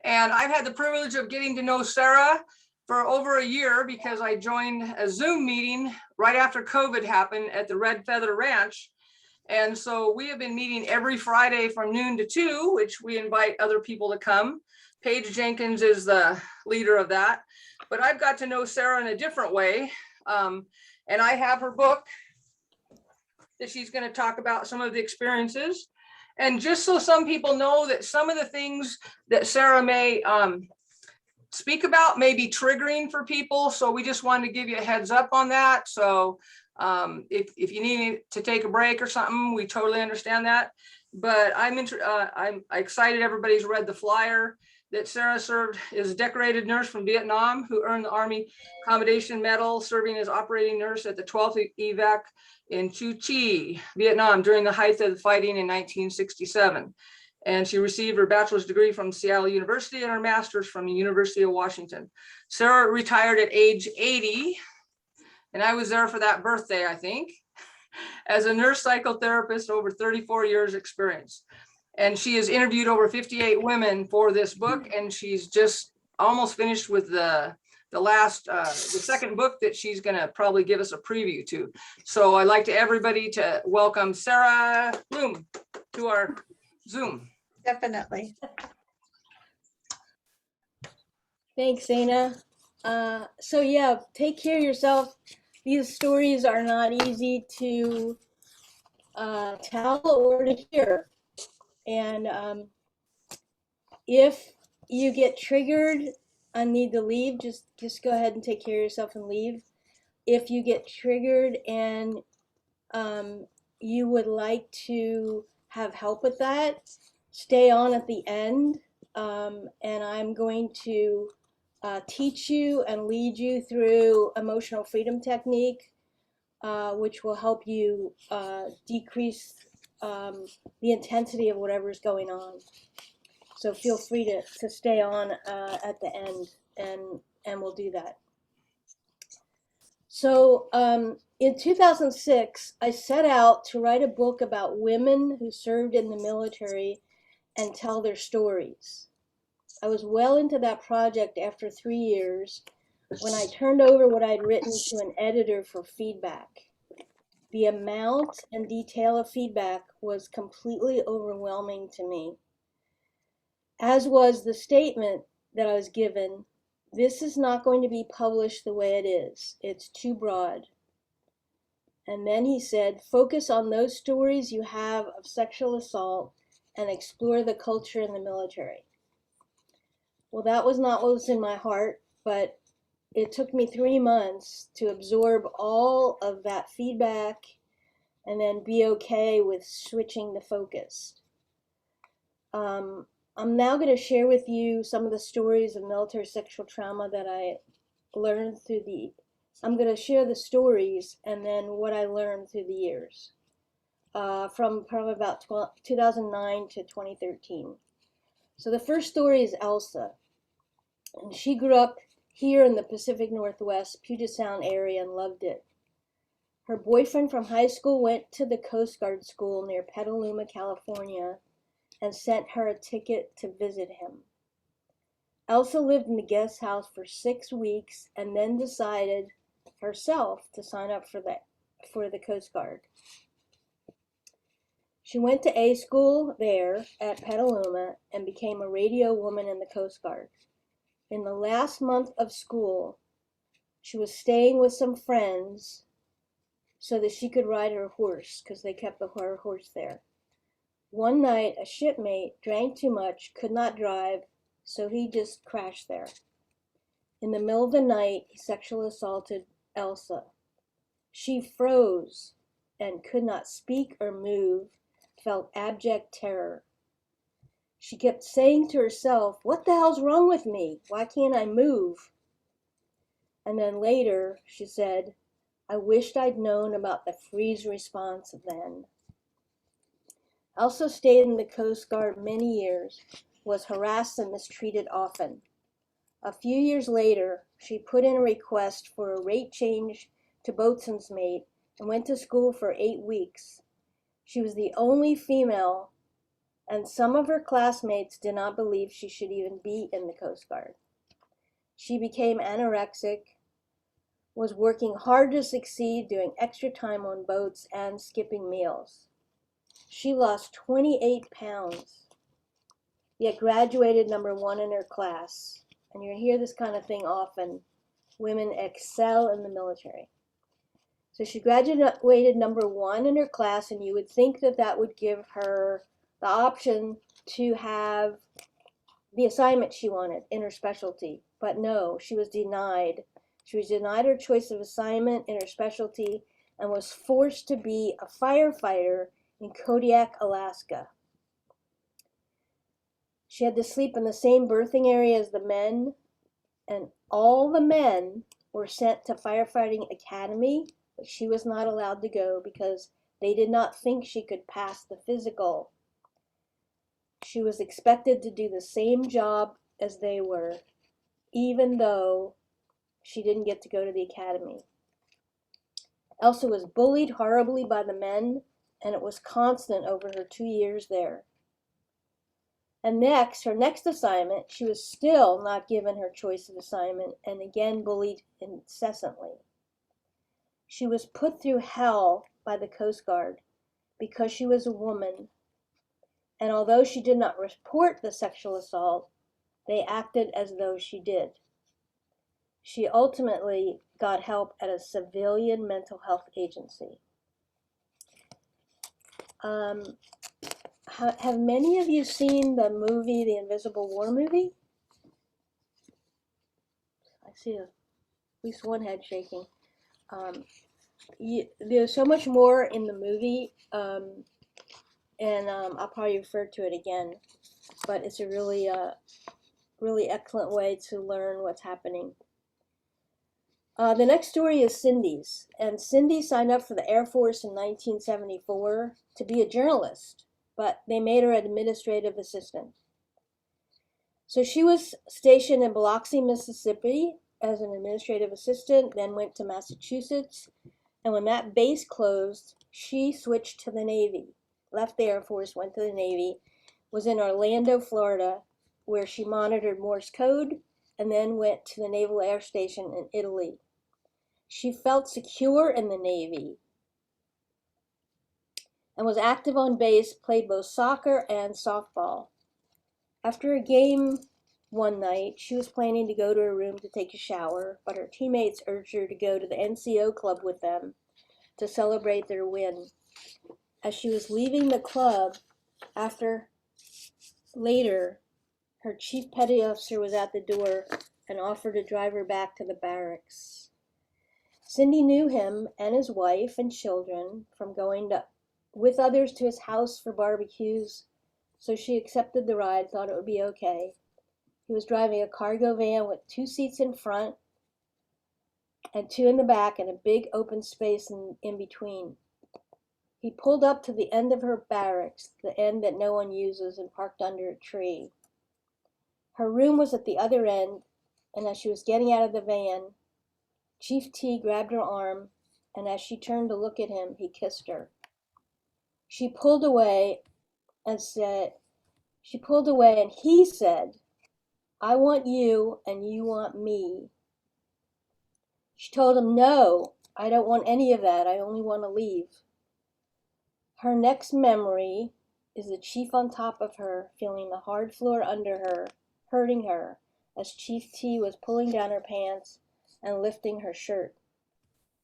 And I've had the privilege of getting to know Sarah for over a year because I joined a Zoom meeting right after COVID happened at the Red Feather Ranch. And so we have been meeting every Friday from noon to 2, which we invite other people to come. Paige Jenkins is the leader of that. But I've got to know Sarah in a different way. And I have her book that she's going to talk about some of the experiences. And just so some people know that some of the things that Sarah may speak about may be triggering for people. So we just wanted to give you a heads up on that. So if you need to take a break or something, we totally understand that. But I'm excited everybody's read the flyer that Sarah served as a decorated nurse from Vietnam who earned the Army Commendation Medal, serving as operating nurse at the 12th evac in Chu Chi, Vietnam, during the height of the fighting in 1967. And she received her bachelor's degree from Seattle University and her master's from the University of Washington. Sarah retired at age 80, and I was there for that birthday, I think, as a nurse psychotherapist, over 34 years experience. And she has interviewed over 58 women for this book, and she's just almost finished with the second book that she's going to probably give us a preview to. So I'd like to everybody to welcome Sarah Bloom to our Zoom. Definitely. Thanks, Sana. So yeah, take care of yourself. These stories are not easy to tell or to hear. And if you get triggered and need to leave, just go ahead and take care of yourself and leave. If you get triggered and you would like to have help with that, stay on at the end. And I'm going to teach you and lead you through emotional freedom technique, which will help you decrease the intensity of whatever's going on. So feel free to stay on at the end, and we'll do that. So in 2006, I set out to write a book about women who served in the military and tell their stories. I was well into that project after 3 years when I turned over what I'd written to an editor for feedback. The amount and detail of feedback was completely overwhelming to me, as was the statement that I was given: this is not going to be published the way it is. It's too broad. And then he said, focus on those stories you have of sexual assault and explore the culture in the military. Well, that was not what was in my heart, but it took me 3 months to absorb all of that feedback and then be okay with switching the focus. I'm now going to share with you some of the stories of military sexual trauma that I learned I'm going to share the stories and then what I learned through the years, from probably about 2009 to 2013. So the first story is Elsa. And she grew up here in the Pacific Northwest, Puget Sound area, and loved it. Her boyfriend from high school went to the Coast Guard school near Petaluma, California, and sent her a ticket to visit him. Elsa lived in the guest house for 6 weeks and then decided herself to sign up for the Coast Guard. She went to A school there at Petaluma and became a radio woman in the Coast Guard. In the last month of school, she was staying with some friends so that she could ride her horse, because they kept her horse there. One night, a shipmate drank too much, could not drive, so he just crashed there. In the middle of the night, he sexually assaulted Elsa. She froze and could not speak or move, felt abject terror. She kept saying to herself, what the hell's wrong with me? Why can't I move? And then later, she said, I wished I'd known about the freeze response then. Elsa stayed in the Coast Guard many years, was harassed and mistreated often. A few years later, she put in a request for a rate change to boatswain's mate and went to school for 8 weeks. She was the only female and some of her classmates did not believe she should even be in the Coast Guard. She became anorexic, was working hard to succeed, doing extra time on boats and skipping meals. She lost 28 pounds, yet graduated #1 in her class. And you're going to hear this kind of thing often. Women excel in the military. So she graduated #1 in her class, and you would think that that would give her the option to have the assignment she wanted in her specialty. But no, she was denied. She was denied her choice of assignment in her specialty and was forced to be a firefighter in Kodiak, Alaska. She had to sleep in the same berthing area as the men, and all the men were sent to firefighting academy, but she was not allowed to go because they did not think she could pass the physical. She was expected to do the same job as they were, even though she didn't get to go to the academy. Elsa was bullied horribly by the men, and it was constant over her 2 years there. And next, her next assignment, she was still not given her choice of assignment and again bullied incessantly. She was put through hell by the Coast Guard because she was a woman, and although she did not report the sexual assault, they acted as though she did. She ultimately got help at a civilian mental health agency. Have many of you seen the movie, the Invisible War movie? I see at least one head shaking. There's so much more in the movie, and I'll probably refer to it again, but it's a really, really excellent way to learn what's happening. The next story is Cindy's, and Cindy signed up for the Air Force in 1974 to be a journalist, but they made her an administrative assistant. So she was stationed in Biloxi, Mississippi as an administrative assistant, then went to Massachusetts, and when that base closed, she switched to the Navy, left the Air Force, went to the Navy, was in Orlando, Florida, where she monitored Morse code, and then went to the Naval Air Station in Italy. She felt secure in the Navy and was active on base, played both soccer and softball. After a game one night, she was planning to go to her room to take a shower, but her teammates urged her to go to the NCO club with them to celebrate their win. As she was leaving the club, later, her chief petty officer was at the door and offered to drive her back to the barracks. Cindy knew him and his wife and children from going with others to his house for barbecues, so she accepted the ride, thought it would be okay. He was driving a cargo van with 2 seats in front and 2 in the back and a big open space in between. He pulled up to the end of her barracks, the end that no one uses, and parked under a tree. Her room was at the other end, and as she was getting out of the van, Chief T grabbed her arm, and as she turned to look at him, he kissed her. She pulled away, and he said, "I want you, and you want me." She told him, "No, I don't want any of that. I only want to leave." Her next memory is the chief on top of her, feeling the hard floor under her, hurting her, as Chief T was pulling down her pants and lifting her shirt.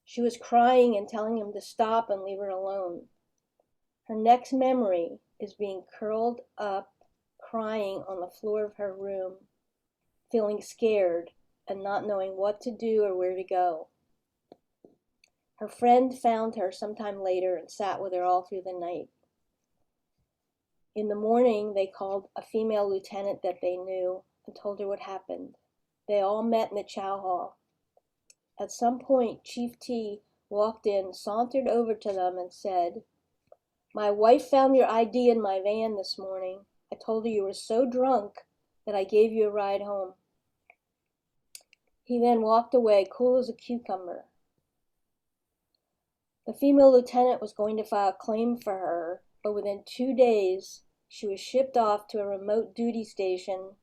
She was crying and telling him to stop and leave her alone. Her next memory is being curled up, crying on the floor of her room, feeling scared and not knowing what to do or where to go. Her friend found her sometime later and sat with her all through the night. In the morning, they called a female lieutenant that they knew and told her what happened. They all met in the chow hall. At some point, Chief T walked in, sauntered over to them, and said, "My wife found your ID in my van this morning. I told her you were so drunk that I gave you a ride home." He then walked away, cool as a cucumber. The female lieutenant was going to file a claim for her, but within 2 days, She was shipped off to a remote duty station,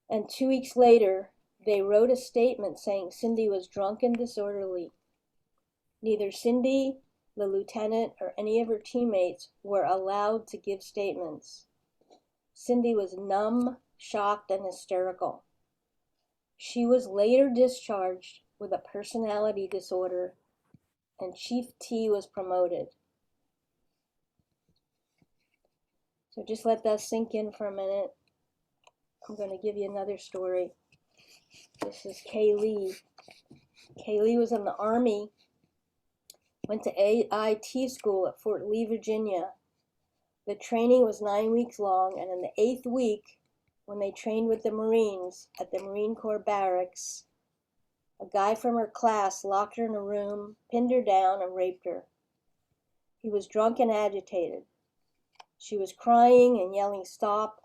and 2 weeks later, they wrote a statement saying Cindy was drunk and disorderly. Neither Cindy, the lieutenant, or any of her teammates were allowed to give statements. Cindy was numb, shocked, and hysterical. She was later discharged with a personality disorder, and Chief T was promoted. So just let that sink in for a minute. I'm going to give you another story. This is Kaylee. Kaylee was in the Army, went to AIT school at Fort Lee, Virginia. The training was 9 weeks long, and in the 8th week, when they trained with the Marines at the Marine Corps barracks, a guy from her class locked her in a room, pinned her down, and raped her. He was drunk and agitated. She was crying and yelling stop,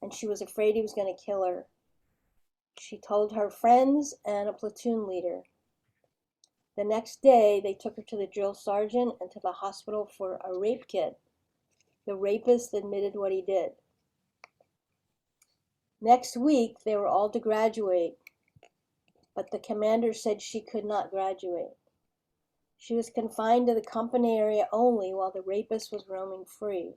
and she was afraid he was going to kill her. She told her friends and a platoon leader. The next day, they took her to the drill sergeant and to the hospital for a rape kit. The rapist admitted what he did. Next week, they were all to graduate, but the commander said she could not graduate. She was confined to the company area only while the rapist was roaming free.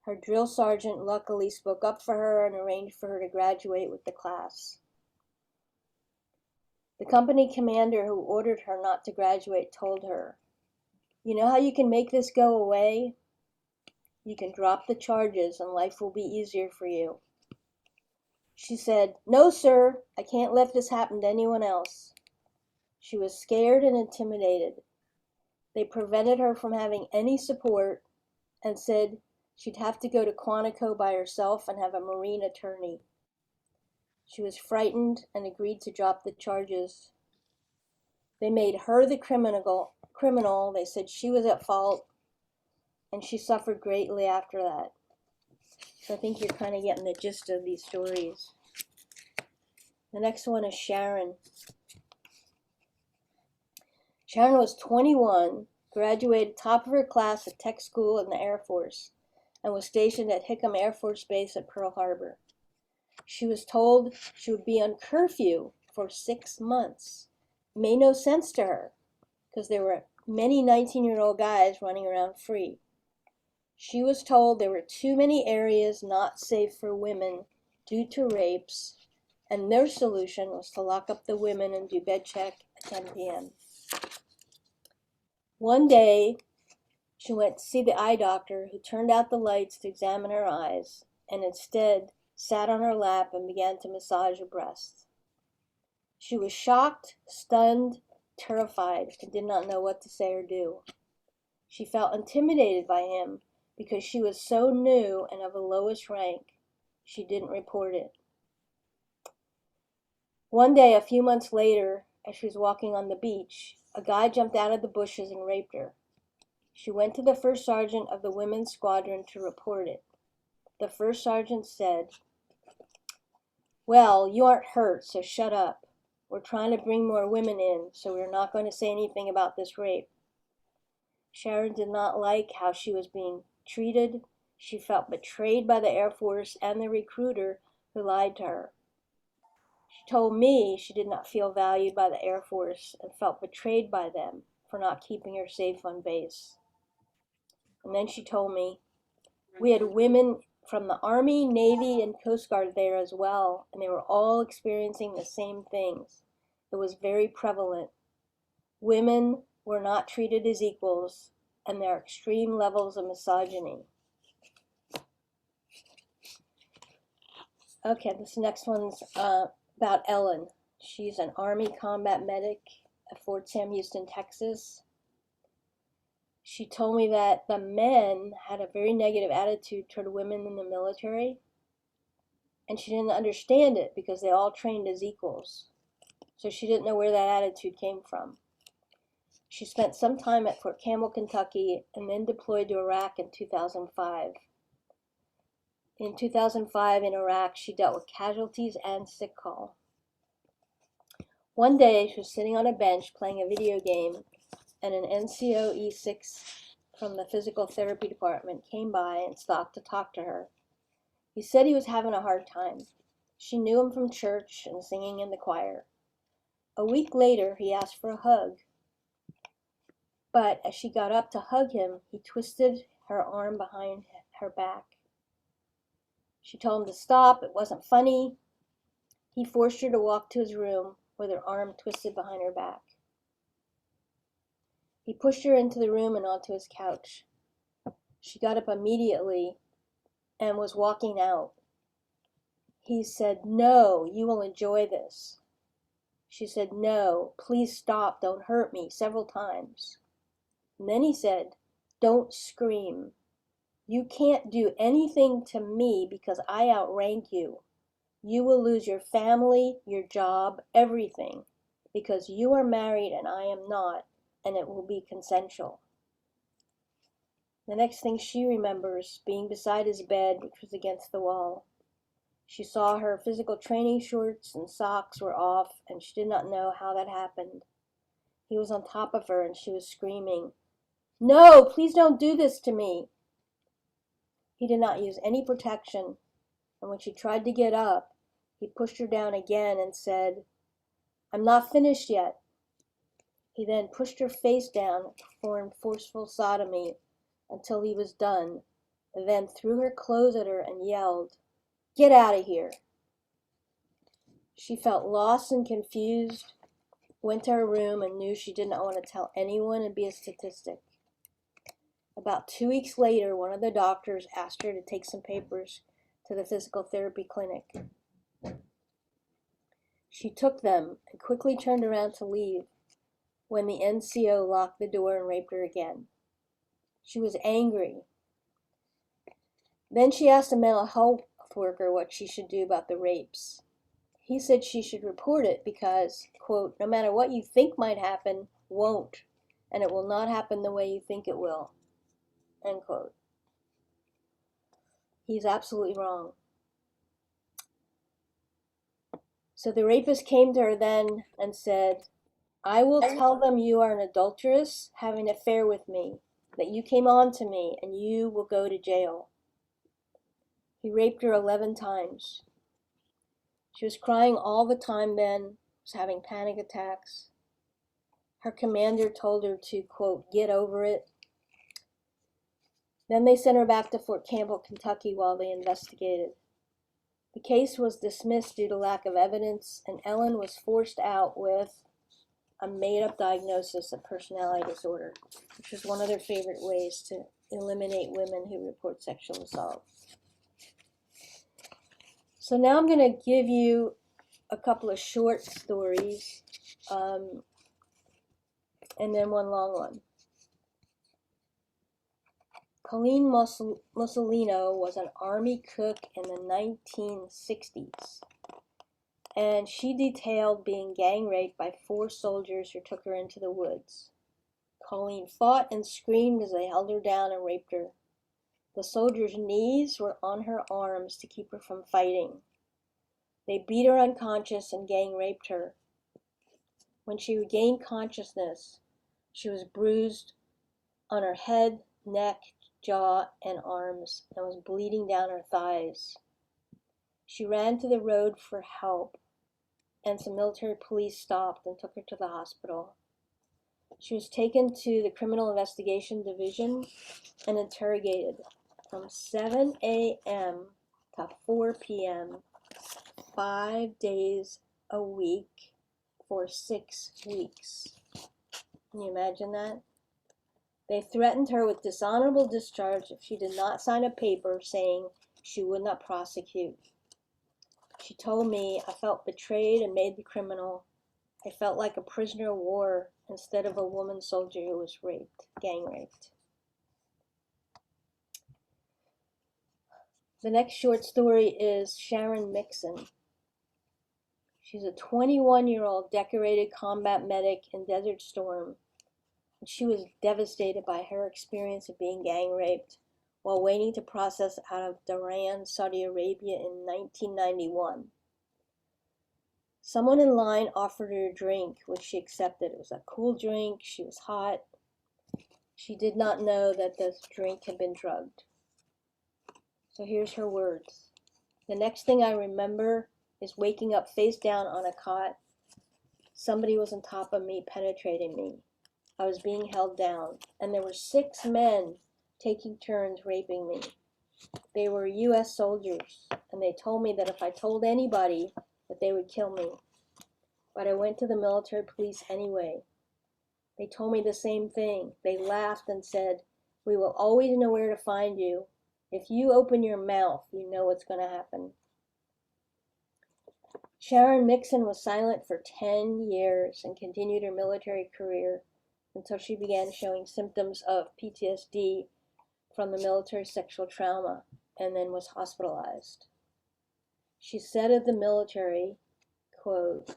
Her drill sergeant luckily spoke up for her and arranged for her to graduate with the class. The company commander who ordered her not to graduate told her, "You know how you can make this go away? You can drop the charges and life will be easier for you." She said, "No, sir, I can't let this happen to anyone else." She was scared and intimidated. They prevented her from having any support and said she'd have to go to Quantico by herself and have a Marine attorney. She was frightened and agreed to drop the charges. They made her the criminal. They said she was at fault, and she suffered greatly after that. So I think you're kind of getting the gist of these stories. The next one is Sharon. Sharon was 21, graduated top of her class at tech school in the Air Force, and was stationed at Hickam Air Force Base at Pearl Harbor. She was told she would be on curfew for 6 months. It made no sense to her, because there were many 19-year-old guys running around free. She was told there were too many areas not safe for women due to rapes, and their solution was to lock up the women and do bed check at 10 p.m. One day, she went to see the eye doctor, who turned out the lights to examine her eyes, and instead sat on her lap and began to massage her breasts. She was shocked, stunned, terrified, and did not know what to say or do. She felt intimidated by him because she was so new and of the lowest rank. She didn't report it. One day, a few months later, as she was walking on the beach, a guy jumped out of the bushes and raped her. She went to the first sergeant of the women's squadron to report it. The first sergeant said, "Well, you aren't hurt, so shut up. We're trying to bring more women in, so we're not going to say anything about this rape." Sharon did not like how she was being treated. She felt betrayed by the Air Force and the recruiter who lied to her. She told me she did not feel valued by the Air Force and felt betrayed by them for not keeping her safe on base. And then she told me, "We had women from the Army, Navy, and Coast Guard there as well, and they were all experiencing the same things. It was very prevalent. Women were not treated as equals, and there are extreme levels of misogyny." Okay, this next one's about Ellen. She's an Army combat medic at Fort Sam Houston, Texas. She told me that the men had a very negative attitude toward women in the military, and she didn't understand it because they all trained as equals. So she didn't know where that attitude came from. She spent some time at Fort Campbell, Kentucky, and then deployed to Iraq in 2005. In 2005 in Iraq, she dealt with casualties and sick call. One day, she was sitting on a bench playing a video game, and an NCO E6 from the physical therapy department came by and stopped to talk to her. He said he was having a hard time. She knew him from church and singing in the choir. A week later, he asked for a hug. But as she got up to hug him, he twisted her arm behind her back. She told him to stop. It wasn't funny. He forced her to walk to his room with her arm twisted behind her back. He pushed her into the room and onto his couch. She got up immediately and was walking out. He said, "No, you will enjoy this." She said, "No, please stop, don't hurt me," several times. And then he said, "Don't scream. You can't do anything to me because I outrank you. You will lose your family, your job, everything, because you are married and I am not, and it will be consensual." The next thing she remembers, being beside his bed, which was against the wall. She saw her physical training shorts and socks were off, and she did not know how that happened. He was on top of her, and she was screaming, "No, please don't do this to me." He did not use any protection, and when she tried to get up, he pushed her down again and said, "I'm not finished yet." He then pushed her face down and performed forceful sodomy until he was done, and then threw her clothes at her and yelled, "Get out of here." She felt lost and confused, went to her room, and knew she did not want to tell anyone and be a statistic. About 2 weeks later, one of the doctors asked her to take some papers to the physical therapy clinic. She took them and quickly turned around to leave when the NCO locked the door and raped her again. She was angry. Then she asked a mental health worker what she should do about the rapes. He said she should report it because, quote, "no matter what you think might happen, won't, and it will not happen the way you think it will," end quote. He's absolutely wrong. So the rapist came to her then and said, "I will tell them you are an adulteress having an affair with me, that you came on to me, and you will go to jail." He raped her 11 times. She was crying all the time then, was having panic attacks. Her commander told her to, quote, "get over it." Then they sent her back to Fort Campbell, Kentucky while they investigated. The case was dismissed due to lack of evidence, and Ellen was forced out with a made-up diagnosis of personality disorder, which was one of their favorite ways to eliminate women who report sexual assault. So now I'm going to give you a couple of short stories, and then one long one. Colleen Mussolino was an army cook in the 1960s, and she detailed being gang raped by 4 soldiers who took her into the woods. Colleen fought and screamed as they held her down and raped her. The soldiers' knees were on her arms to keep her from fighting. They beat her unconscious and gang raped her. When she regained consciousness, she was bruised on her head, neck, jaw, and arms, and was bleeding down her thighs. She ran to the road for help, and some military police stopped and took her to the hospital. She was taken to the Criminal Investigation Division and interrogated from 7 a.m. to 4 p.m., 5 days a week for 6 weeks. Can you imagine that? They threatened her with dishonorable discharge if she did not sign a paper saying she would not prosecute. She told me, "I felt betrayed and made the criminal. I felt like a prisoner of war instead of a woman soldier who was raped, gang raped." The next short story is Sharon Mixon. She's a 21-year-old decorated combat medic in Desert Storm. And she was devastated by her experience of being gang raped while waiting to process out of Dhahran, Saudi Arabia in 1991. Someone in line offered her a drink, which she accepted. It was a cool drink. She was hot. She did not know that the drink had been drugged. So here's her words. The next thing I remember is waking up face down on a cot. Somebody was on top of me, penetrating me. I was being held down, and there were 6 men taking turns raping me. They were U.S. soldiers, and they told me that if I told anybody, that they would kill me. But I went to the military police anyway. They told me the same thing. They laughed and said, "We will always know where to find you. If you open your mouth, you know what's going to happen." Sharon Mixon was silent for 10 years and continued her military career until she began showing symptoms of PTSD from the military sexual trauma and then was hospitalized. She said of the military, quote,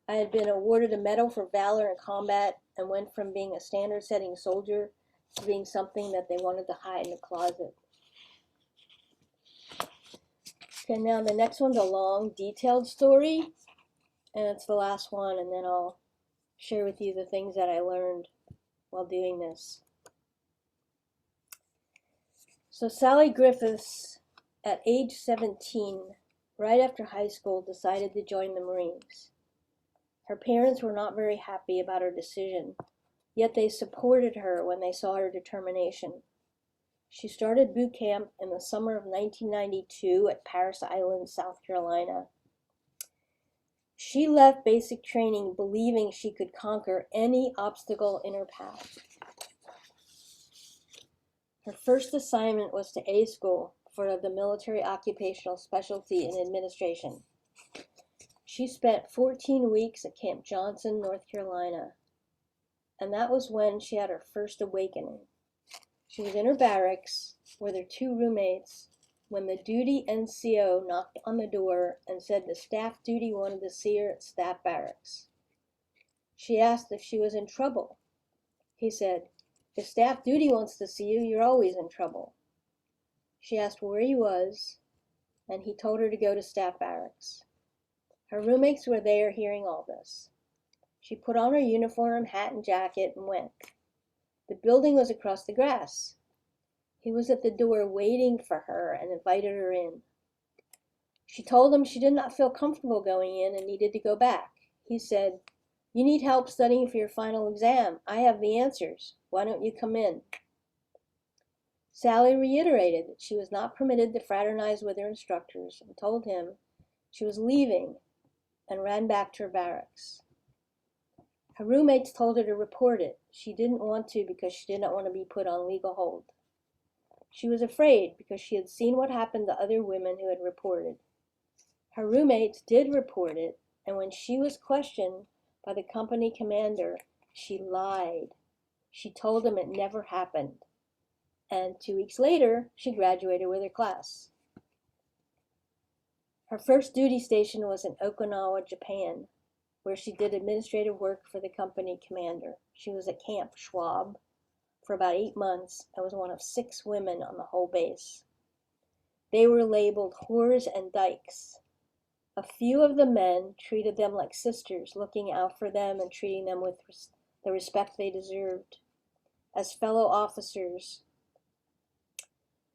"I had been awarded a Medal for Valor in combat and went from being a standard-setting soldier to being something that they wanted to hide in the closet." Okay, now the next one's a long, detailed story, and it's the last one, and then I'll share with you the things that I learned while doing this. So Sally Griffiths, at age 17, right after high school, decided to join the Marines. Her parents were not very happy about her decision, yet they supported her when they saw her determination. She started boot camp in the summer of 1992 at Parris Island, South Carolina. She left basic training believing she could conquer any obstacle in her path. Her first assignment was to A School for the Military Occupational Specialty in Administration. She spent 14 weeks at Camp Johnson, North Carolina, and that was when she had her first awakening. She was in her barracks with her 2 roommates when the duty NCO knocked on the door and said the staff duty wanted to see her at staff barracks. She asked if she was in trouble. He said, "If staff duty wants to see you, you're always in trouble." She asked where he was, and he told her to go to staff barracks. Her roommates were there hearing all this. She put on her uniform, hat, and jacket and went. The building was across the grass. He was at the door waiting for her and invited her in. She told him she did not feel comfortable going in and needed to go back. He said, "You need help studying for your final exam. I have the answers. Why don't you come in?" Sally reiterated that she was not permitted to fraternize with her instructors and told him she was leaving and ran back to her barracks. Her roommates told her to report it. She didn't want to because she did not want to be put on legal hold. She was afraid because she had seen what happened to other women who had reported. Her roommates did report it, and when she was questioned by the company commander, she lied. She told him it never happened. And 2 weeks later, she graduated with her class. Her first duty station was in Okinawa, Japan, where she did administrative work for the company commander. She was at Camp Schwab for about 8 months and was one of 6 women on the whole base. They were labeled whores and dykes. A few of the men treated them like sisters, looking out for them and treating them with the respect they deserved as fellow officers.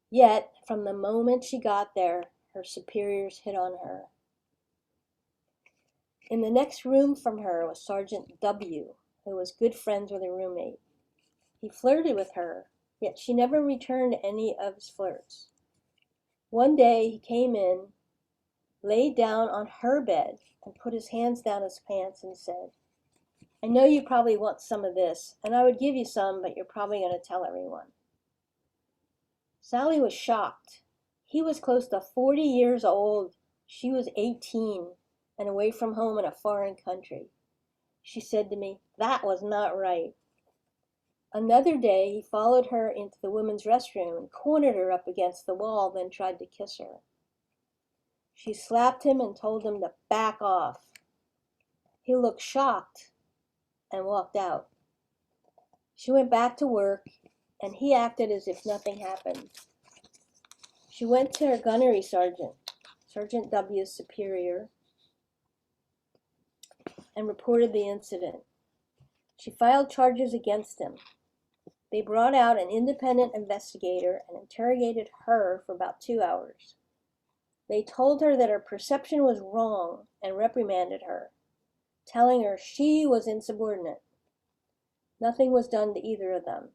Yet, from the moment she got there, her superiors hit on her. In the next room from her was Sergeant W., who was good friends with her roommate. He flirted with her, yet she never returned any of his flirts. One day he came in, laid down on her bed, and put his hands down his pants and said, "I know you probably want some of this, and I would give you some, but you're probably going to tell everyone." Sally was shocked. He was close to 40 years old. She was 18 and away from home in a foreign country. She said to me, "That was not right." Another day, he followed her into the women's restroom and cornered her up against the wall, then tried to kiss her. She slapped him and told him to back off. He looked shocked and walked out. She went back to work, and he acted as if nothing happened. She went to her gunnery sergeant, Sergeant W's superior, and reported the incident. She filed charges against him. They brought out an independent investigator and interrogated her for about 2 hours. They told her that her perception was wrong and reprimanded her, telling her she was insubordinate. Nothing was done to either of them.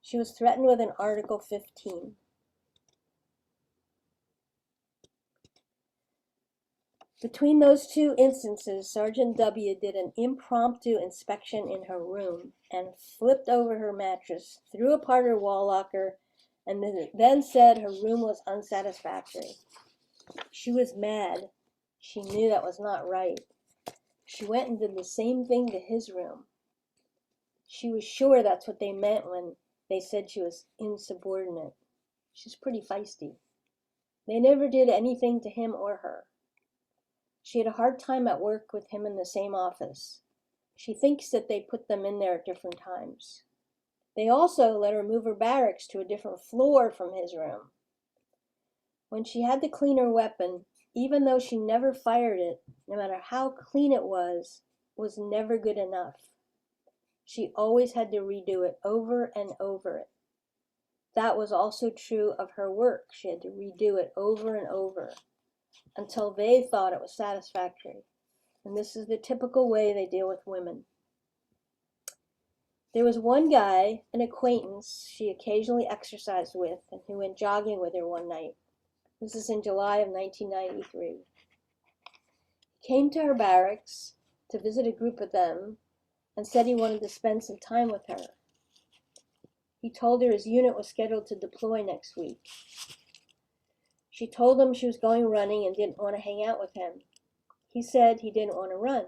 She was threatened with an Article 15. Between those two instances, Sergeant W. did an impromptu inspection in her room and flipped over her mattress, threw apart her wall locker, and then said her room was unsatisfactory. She was mad. She knew that was not right. She went and did the same thing to his room. She was sure that's what they meant when they said she was insubordinate. She's pretty feisty. They never did anything to him or her. She had a hard time at work with him in the same office. She thinks that they put them in there at different times. They also let her move her barracks to a different floor from his room. When she had to clean her weapon, even though she never fired it, no matter how clean it was never good enough. She always had to redo it over and over. That was also true of her work. She had to redo it over and over until they thought it was satisfactory. And this is the typical way they deal with women. There was one guy, an acquaintance she occasionally exercised with, and who went jogging with her one night. This is in July of 1993. He came to her barracks to visit a group of them and said he wanted to spend some time with her. He told her his unit was scheduled to deploy next week. She told him she was going running and didn't want to hang out with him. He said he didn't want to run.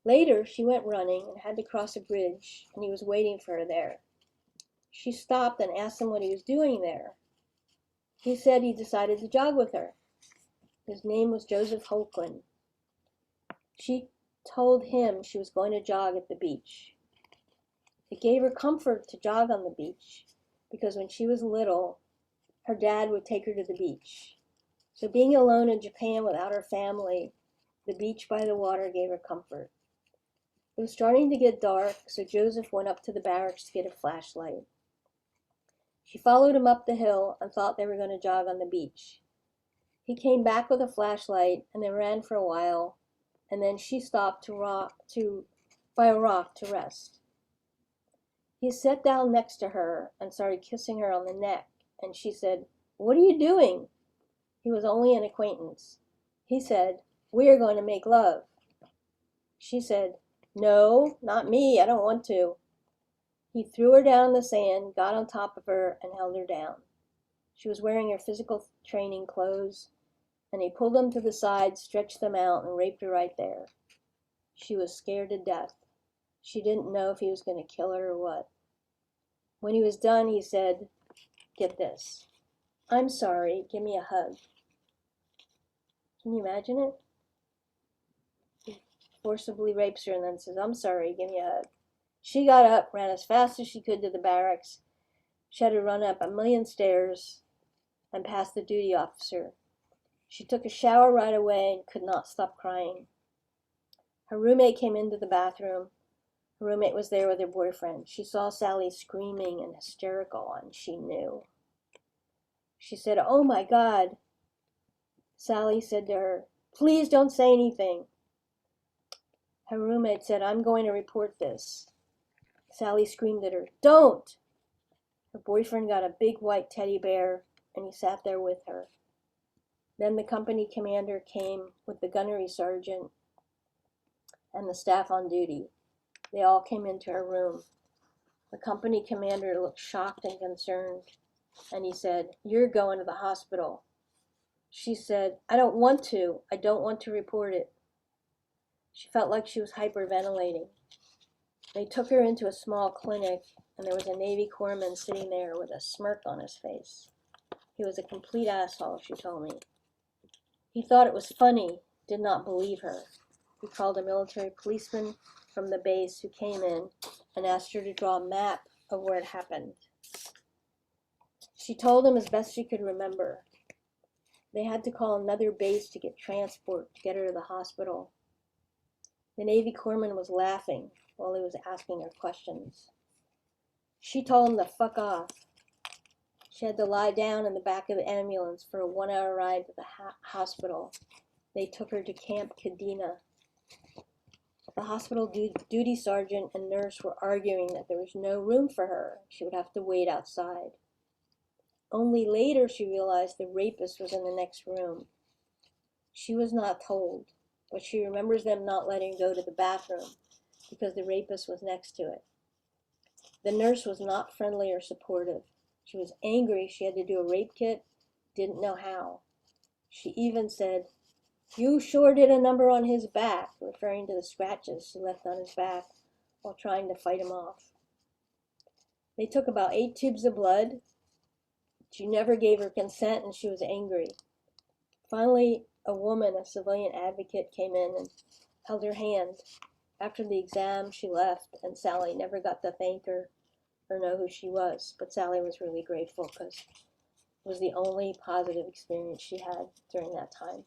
Later, she went running and had to cross a bridge, and he was waiting for her there. She stopped and asked him what he was doing there. He said he decided to jog with her. His name was Joseph Holquin. She told him she was going to jog at the beach. It gave her comfort to jog on the beach, because when she was little, her dad would take her to the beach. So being alone in Japan without her family, the beach by the water gave her comfort. It was starting to get dark, so Joseph went up to the barracks to get a flashlight. She followed him up the hill and thought they were going to jog on the beach. He came back with a flashlight, and they ran for a while, and then she stopped by a rock to rest. He sat down next to her and started kissing her on the neck, and she said, "What are you doing?" He was only an acquaintance. He said, "We are going to make love." She said, "No, not me, I don't want to." He threw her down in the sand, got on top of her, and held her down. She was wearing her physical training clothes, and he pulled them to the side, stretched them out, and raped her right there. She was scared to death. She didn't know if he was going to kill her or what. When he was done, he said, "Get this. I'm sorry, give me a hug." Can you imagine it? He forcibly rapes her and then says, "I'm sorry, give me a hug." She got up, ran as fast as she could to the barracks. She had to run up a million stairs and past the duty officer. She took a shower right away and could not stop crying. Her roommate came into the bathroom. Her roommate was there with her boyfriend. She saw Sally screaming and hysterical, and she knew. She said, "Oh my God." Sally said to her, "Please don't say anything." Her roommate said, "I'm going to report this." Sally screamed at her, "Don't!" Her boyfriend got a big white teddy bear, and he sat there with her. Then the company commander came with the gunnery sergeant and the staff on duty. They all came into her room. The company commander looked shocked and concerned, and he said, "You're going to the hospital." She said, "I don't want to. I don't want to report it." She felt like she was hyperventilating. They took her into a small clinic, and there was a Navy corpsman sitting there with a smirk on his face. He was a complete asshole, she told me. He thought it was funny, did not believe her. He called a military policeman from the base who came in and asked her to draw a map of where it happened. She told him as best she could remember. They had to call another base to get transport to get her to the hospital. The Navy corpsman was laughing while he was asking her questions. She told him to fuck off. She had to lie down in the back of the ambulance for a 1-hour ride to the hospital. They took her to Camp Kadena. The hospital duty sergeant and nurse were arguing that there was no room for her. She would have to wait outside. Only later she realized the rapist was in the next room. She was not told, but she remembers them not letting her go to the bathroom because the rapist was next to it. The nurse was not friendly or supportive. She was angry she had to do a rape kit, didn't know how. She even said, "You sure did a number on his back," referring to the scratches she left on his back while trying to fight him off. They took about 8 tubes of blood. She never gave her consent and she was angry. Finally, a woman, a civilian advocate, came in and held her hand. After the exam, she left, and Sally never got to thank her or know who she was. But Sally was really grateful because it was the only positive experience she had during that time.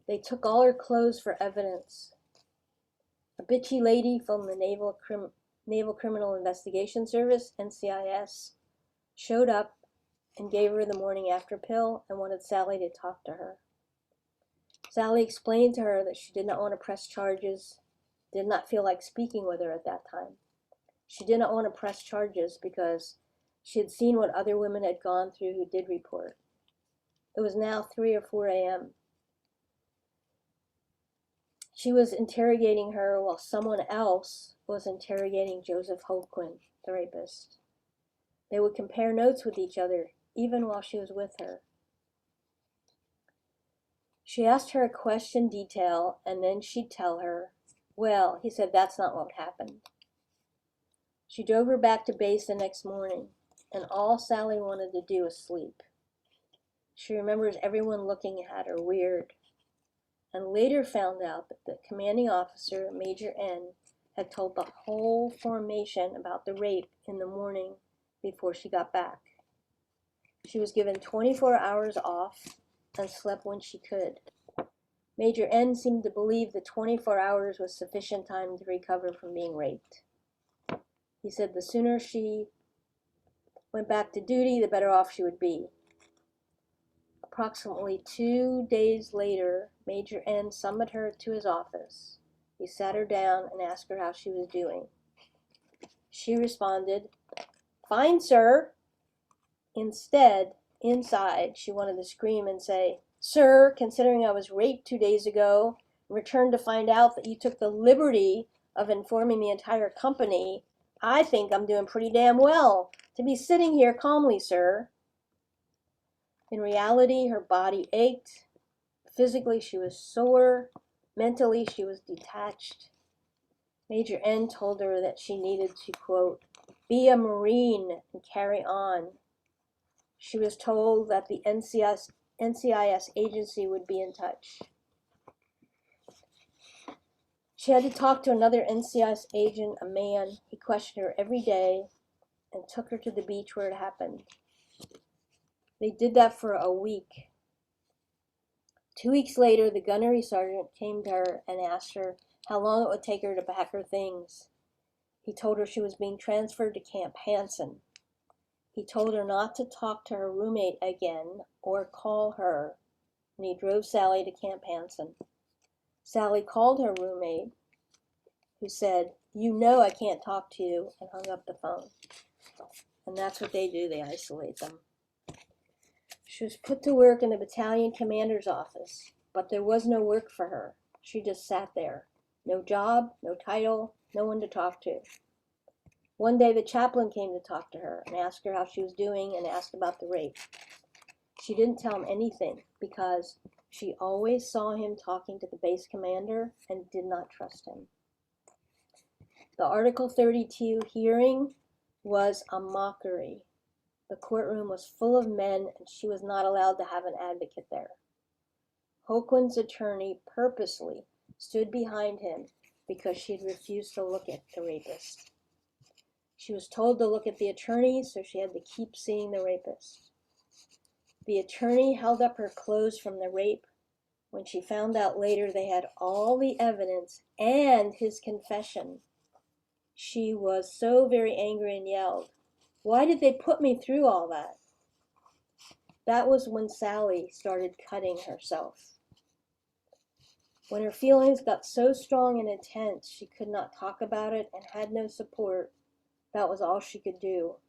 They took all her clothes for evidence. A bitchy lady from the Naval Criminal Investigation Service, NCIS, showed up and gave her the morning after pill and wanted Sally to talk to her. Sally explained to her that she did not want to press charges, did not feel like speaking with her at that time. She did not want to press charges because she had seen what other women had gone through who did report. It was now 3 or 4 a.m. She was interrogating her while someone else was interrogating Joseph Holquin, the rapist. They would compare notes with each other, even while she was with her. She asked her a question detail, and then she'd tell her, "Well, he said that's not what happened." She drove her back to base the next morning, and all Sally wanted to do was sleep. She remembers everyone looking at her weird, and later found out that the commanding officer, Major N, had told the whole formation about the rape in the morning before she got back. She was given 24 hours off and slept when she could. Major N seemed to believe the 24 hours was sufficient time to recover from being raped. He said the sooner she went back to duty, the better off she would be. Approximately 2 days later, Major N summoned her to his office. He sat her down and asked her how she was doing. She responded, "Fine, sir." Instead, inside, she wanted to scream and say, "Sir, considering I was raped 2 days ago and returned to find out that you took the liberty of informing the entire company, I think I'm doing pretty damn well to be sitting here calmly, sir." In reality, her body ached. Physically, she was sore. Mentally, she was detached. Major N told her that she needed to, quote, "be a Marine and carry on." She was told that the NCIS agency would be in touch. She had to talk to another NCIS agent, a man. He questioned her every day and took her to the beach where it happened. They did that for a week. 2 weeks later, the gunnery sergeant came to her and asked her how long it would take her to pack her things. He told her she was being transferred to Camp Hansen. He told her not to talk to her roommate again or call her, and he drove Sally to Camp Hansen. Sally called her roommate, who said, "You know I can't talk to you," and hung up the phone. And that's what they do, they isolate them. She was put to work in the battalion commander's office, but there was no work for her. She just sat there. No job, no title, no one to talk to. One day the chaplain came to talk to her and asked her how she was doing and asked about the rape. She didn't tell him anything because she always saw him talking to the base commander and did not trust him. The Article 32 hearing was a mockery. The courtroom was full of men and she was not allowed to have an advocate there. Holquin's attorney purposely stood behind him because she had refused to look at the rapist. She was told to look at the attorney, so she had to keep seeing the rapist. The attorney held up her clothes from the rape. When she found out later they had all the evidence and his confession, She was so very angry and yelled, "Why did they put me through all that?" That was when Sally started cutting herself. When her feelings got so strong and intense she could not talk about it and had no support, that was all she could do.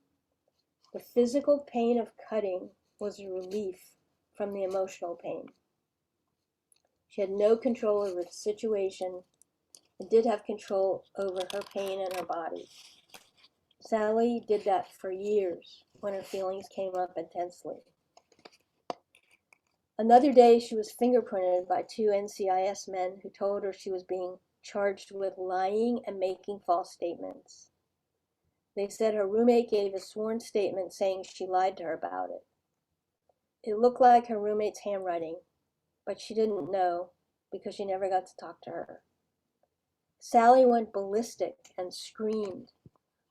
The physical pain of cutting was a relief from the emotional pain. She had no control over the situation and did have control over her pain and her body. Sally did that for years when her feelings came up intensely. Another day, she was fingerprinted by 2 NCIS men who told her she was being charged with lying and making false statements. They said her roommate gave a sworn statement saying she lied to her about it. It looked like her roommate's handwriting, but she didn't know because she never got to talk to her. Sally went ballistic and screamed,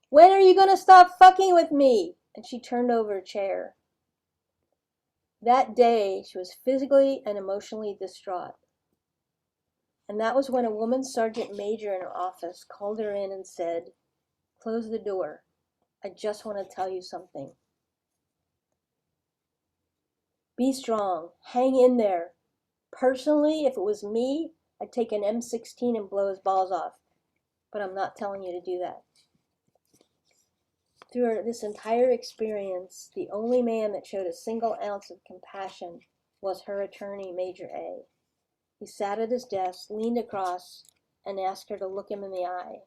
"When are you going to stop fucking with me?" And she turned over a chair. That day, she was physically and emotionally distraught. And that was when a woman sergeant major in her office called her in and said, "Close the door. I just want to tell you something. Be strong. Hang in there. Personally, if it was me, I'd take an M16 and blow his balls off. But I'm not telling you to do that." Through this entire experience, the only man that showed a single ounce of compassion was her attorney, Major A. He sat at his desk, leaned across, and asked her to look him in the eye.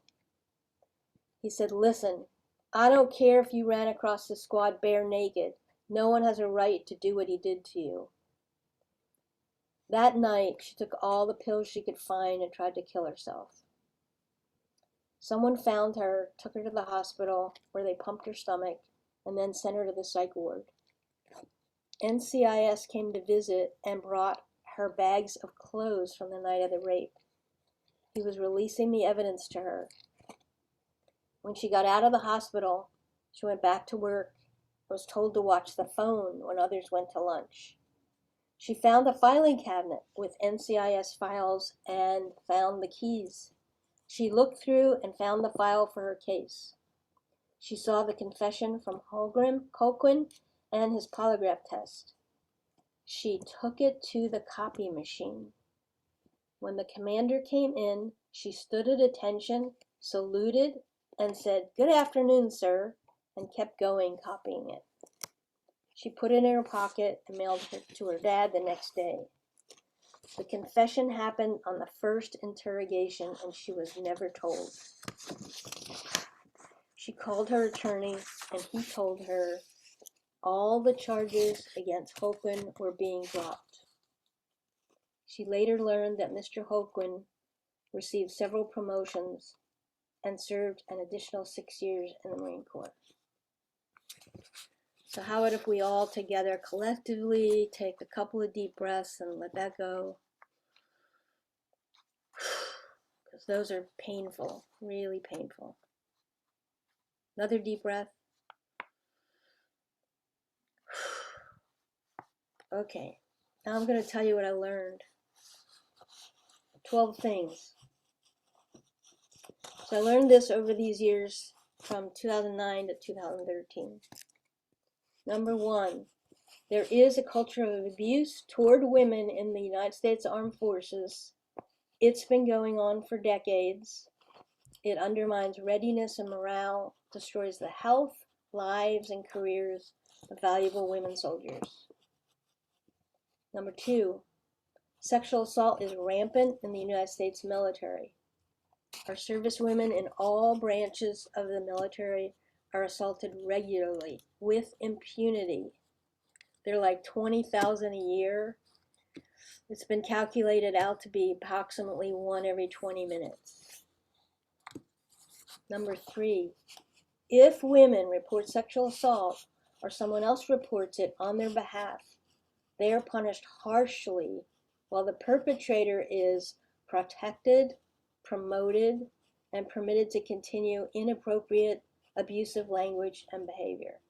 He said, "Listen, I don't care if you ran across the squad bare naked. No one has a right to do what he did to you." That night, she took all the pills she could find and tried to kill herself. Someone found her, took her to the hospital, where they pumped her stomach, and then sent her to the psych ward. NCIS came to visit and brought her bags of clothes from the night of the rape. He was releasing the evidence to her. When she got out of the hospital, she went back to work, was told to watch the phone when others went to lunch. She found a filing cabinet with NCIS files and found the keys. She looked through and found the file for her case. She saw the confession from Colquhoun and his polygraph test. She took it to the copy machine. When the commander came in, she stood at attention, saluted, and said, "Good afternoon, sir," and kept going copying it. She put it in her pocket and mailed it to her dad the next day. The confession happened on the first interrogation, and she was never told. She called her attorney, and he told her all the charges against Colquhoun were being dropped. She later learned that Mr. Colquhoun received several promotions and served an additional 6 years in the Marine Corps. So how about if we all together collectively take a couple of deep breaths and let that go? Because those are painful, really painful. Another deep breath. Okay, now I'm going to tell you what I learned. 12 things. So I learned this over these years from 2009 to 2013. Number 1, there is a culture of abuse toward women in the United States Armed Forces. It's been going on for decades. It undermines readiness and morale, destroys the health, lives, and careers of valuable women soldiers. Number 2, sexual assault is rampant in the United States military. Our servicewomen in all branches of the military are assaulted regularly with impunity. They're like 20,000 a year. It's been calculated out to be approximately 1 every 20 minutes. Number 3, if women report sexual assault or someone else reports it on their behalf, they are punished harshly while the perpetrator is protected, promoted, and permitted to continue inappropriate, abusive language and behavior.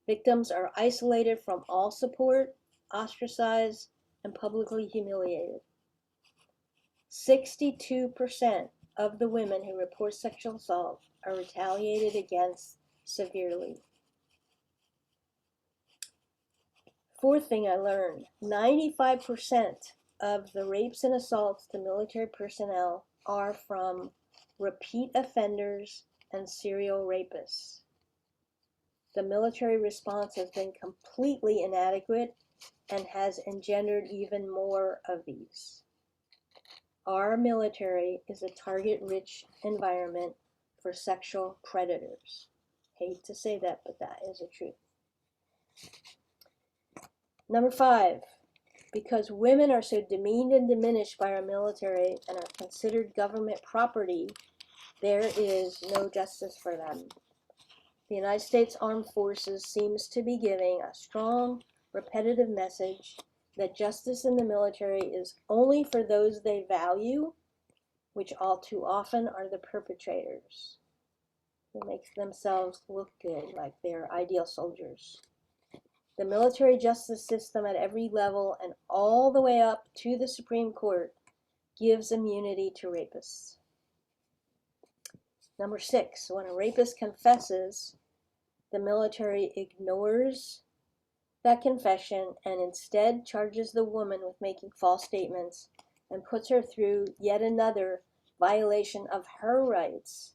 Victims are isolated from all support, ostracized, and publicly humiliated. 62% of the women who report sexual assault are retaliated against severely. Fourth thing I learned, 95% of the rapes and assaults to military personnel are from repeat offenders and serial rapists. The military response has been completely inadequate and has engendered even more of these. Our military is a target-rich environment for sexual predators. Hate to say that, but that is the truth. Number 5, because women are so demeaned and diminished by our military and are considered government property, there is no justice for them. The United States Armed Forces seems to be giving a strong, repetitive message that justice in the military is only for those they value, which all too often are the perpetrators, who make themselves look good like they're ideal soldiers. The military justice system at every level and all the way up to the Supreme Court gives immunity to rapists. Number 6, when a rapist confesses, the military ignores that confession and instead charges the woman with making false statements and puts her through yet another violation of her rights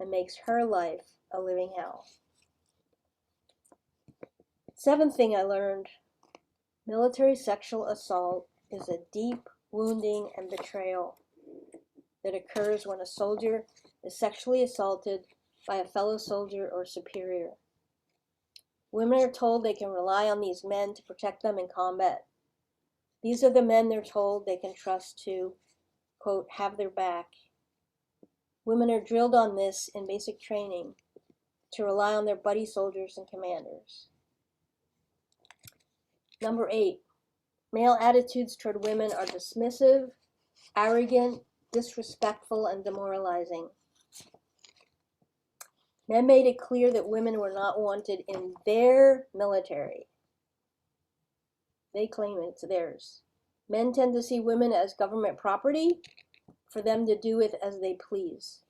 and makes her life a living hell. 7th thing I learned, military sexual assault is a deep wounding and betrayal that occurs when a soldier is sexually assaulted by a fellow soldier or superior. Women are told they can rely on these men to protect them in combat. These are the men they're told they can trust to, quote, have their back. Women are drilled on this in basic training to rely on their buddy soldiers and commanders. Number 8, male attitudes toward women are dismissive, arrogant, disrespectful, and demoralizing. Men made it clear that women were not wanted in their military. They claim it's theirs. Men tend to see women as government property for them to do with as they please.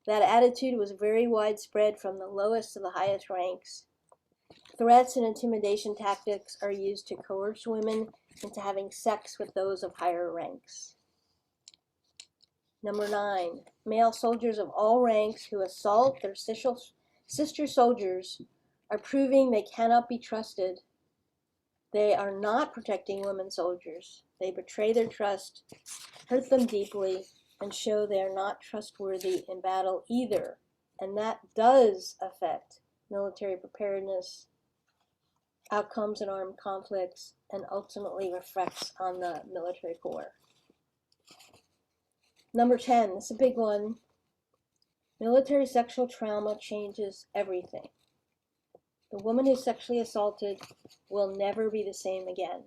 That attitude was very widespread from the lowest to the highest ranks. Threats and intimidation tactics are used to coerce women into having sex with those of higher ranks. Number 9, male soldiers of all ranks who assault their sister soldiers are proving they cannot be trusted. They are not protecting women soldiers. They betray their trust, hurt them deeply, and show they are not trustworthy in battle either. And that does affect military preparedness, outcomes in armed conflicts, and ultimately reflects on the military corps. Number 10, this is a big one. Military sexual trauma changes everything. The woman who's sexually assaulted will never be the same again.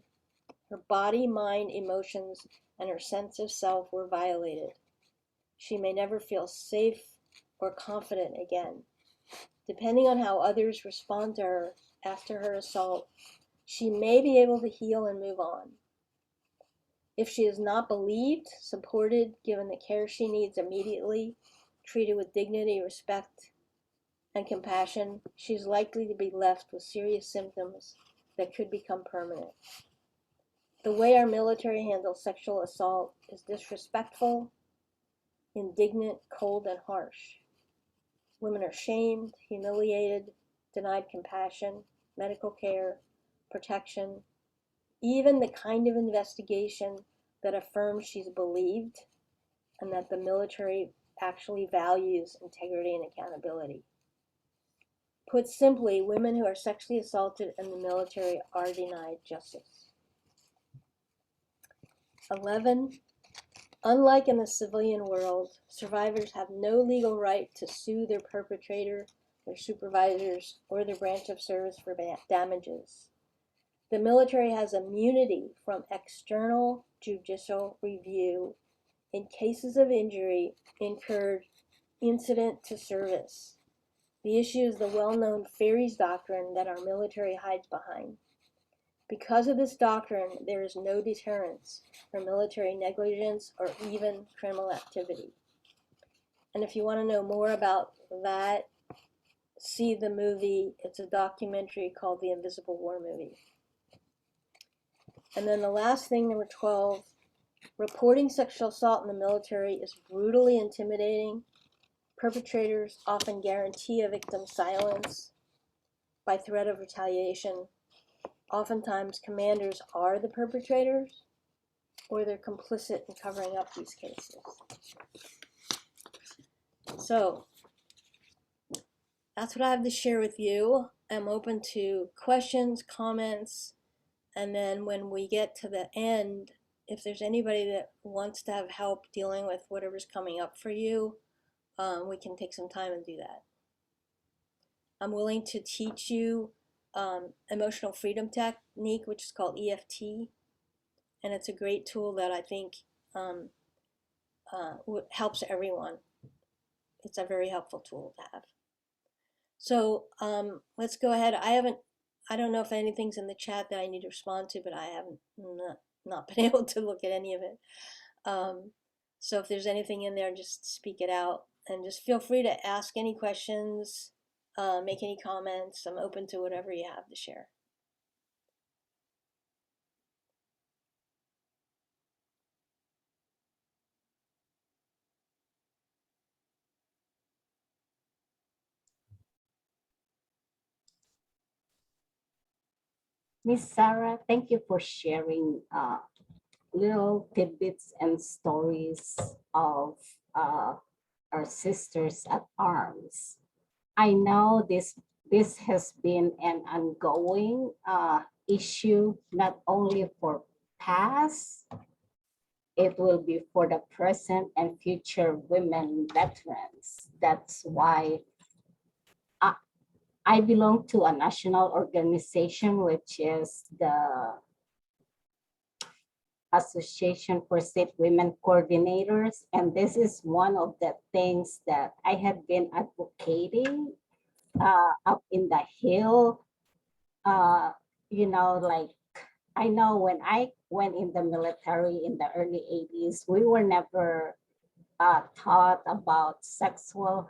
Her body, mind, emotions, and her sense of self were violated. She may never feel safe or confident again. Depending on how others respond to her after her assault, she may be able to heal and move on. If she is not believed, supported, given the care she needs immediately, treated with dignity, respect, and compassion, she's likely to be left with serious symptoms that could become permanent. The way our military handles sexual assault is disrespectful, indignant, cold, and harsh. Women are shamed, humiliated, denied compassion, medical care, protection, even the kind of investigation that affirms she's believed and that the military actually values integrity and accountability. Put simply, women who are sexually assaulted in the military are denied justice. 11, unlike in the civilian world, survivors have no legal right to sue their perpetrator, their supervisors, or their branch of service for damages. The military has immunity from external judicial review in cases of injury incurred incident to service. The issue is the well-known Ferries doctrine that our military hides behind. Because of this doctrine, there is no deterrence for military negligence or even criminal activity. And if you want to know more about that, see the movie. It's a documentary called The Invisible War Movie. And then the last thing, number 12, reporting sexual assault in the military is brutally intimidating. Perpetrators often guarantee a victim's silence by threat of retaliation. Oftentimes, commanders are the perpetrators, or they're complicit in covering up these cases. So, that's what I have to share with you. I'm open to questions, comments, and then when we get to the end, if there's anybody that wants to have help dealing with whatever's coming up for you, we can take some time and do that. I'm willing to teach you emotional freedom technique, which is called EFT, and it's a great tool that I think helps everyone. It's a very helpful tool to have. So let's go ahead. I don't know if anything's in the chat that I need to respond to, but I haven't not been able to look at any of it. So if there's anything in there, just speak it out, and just feel free to ask any questions, make any comments. I'm open to whatever you have to share. Miss Sarah, thank you for sharing little tidbits and stories of our sisters at arms. I know this has been an ongoing issue, not only for past, it will be for the present and future women veterans. That's why I belong to a national organization, which is the Association for State Women Coordinators. And this is one of the things that I have been advocating up in the hill. You know, like, I know when I went in the military in the early 80s, we were never taught about sexual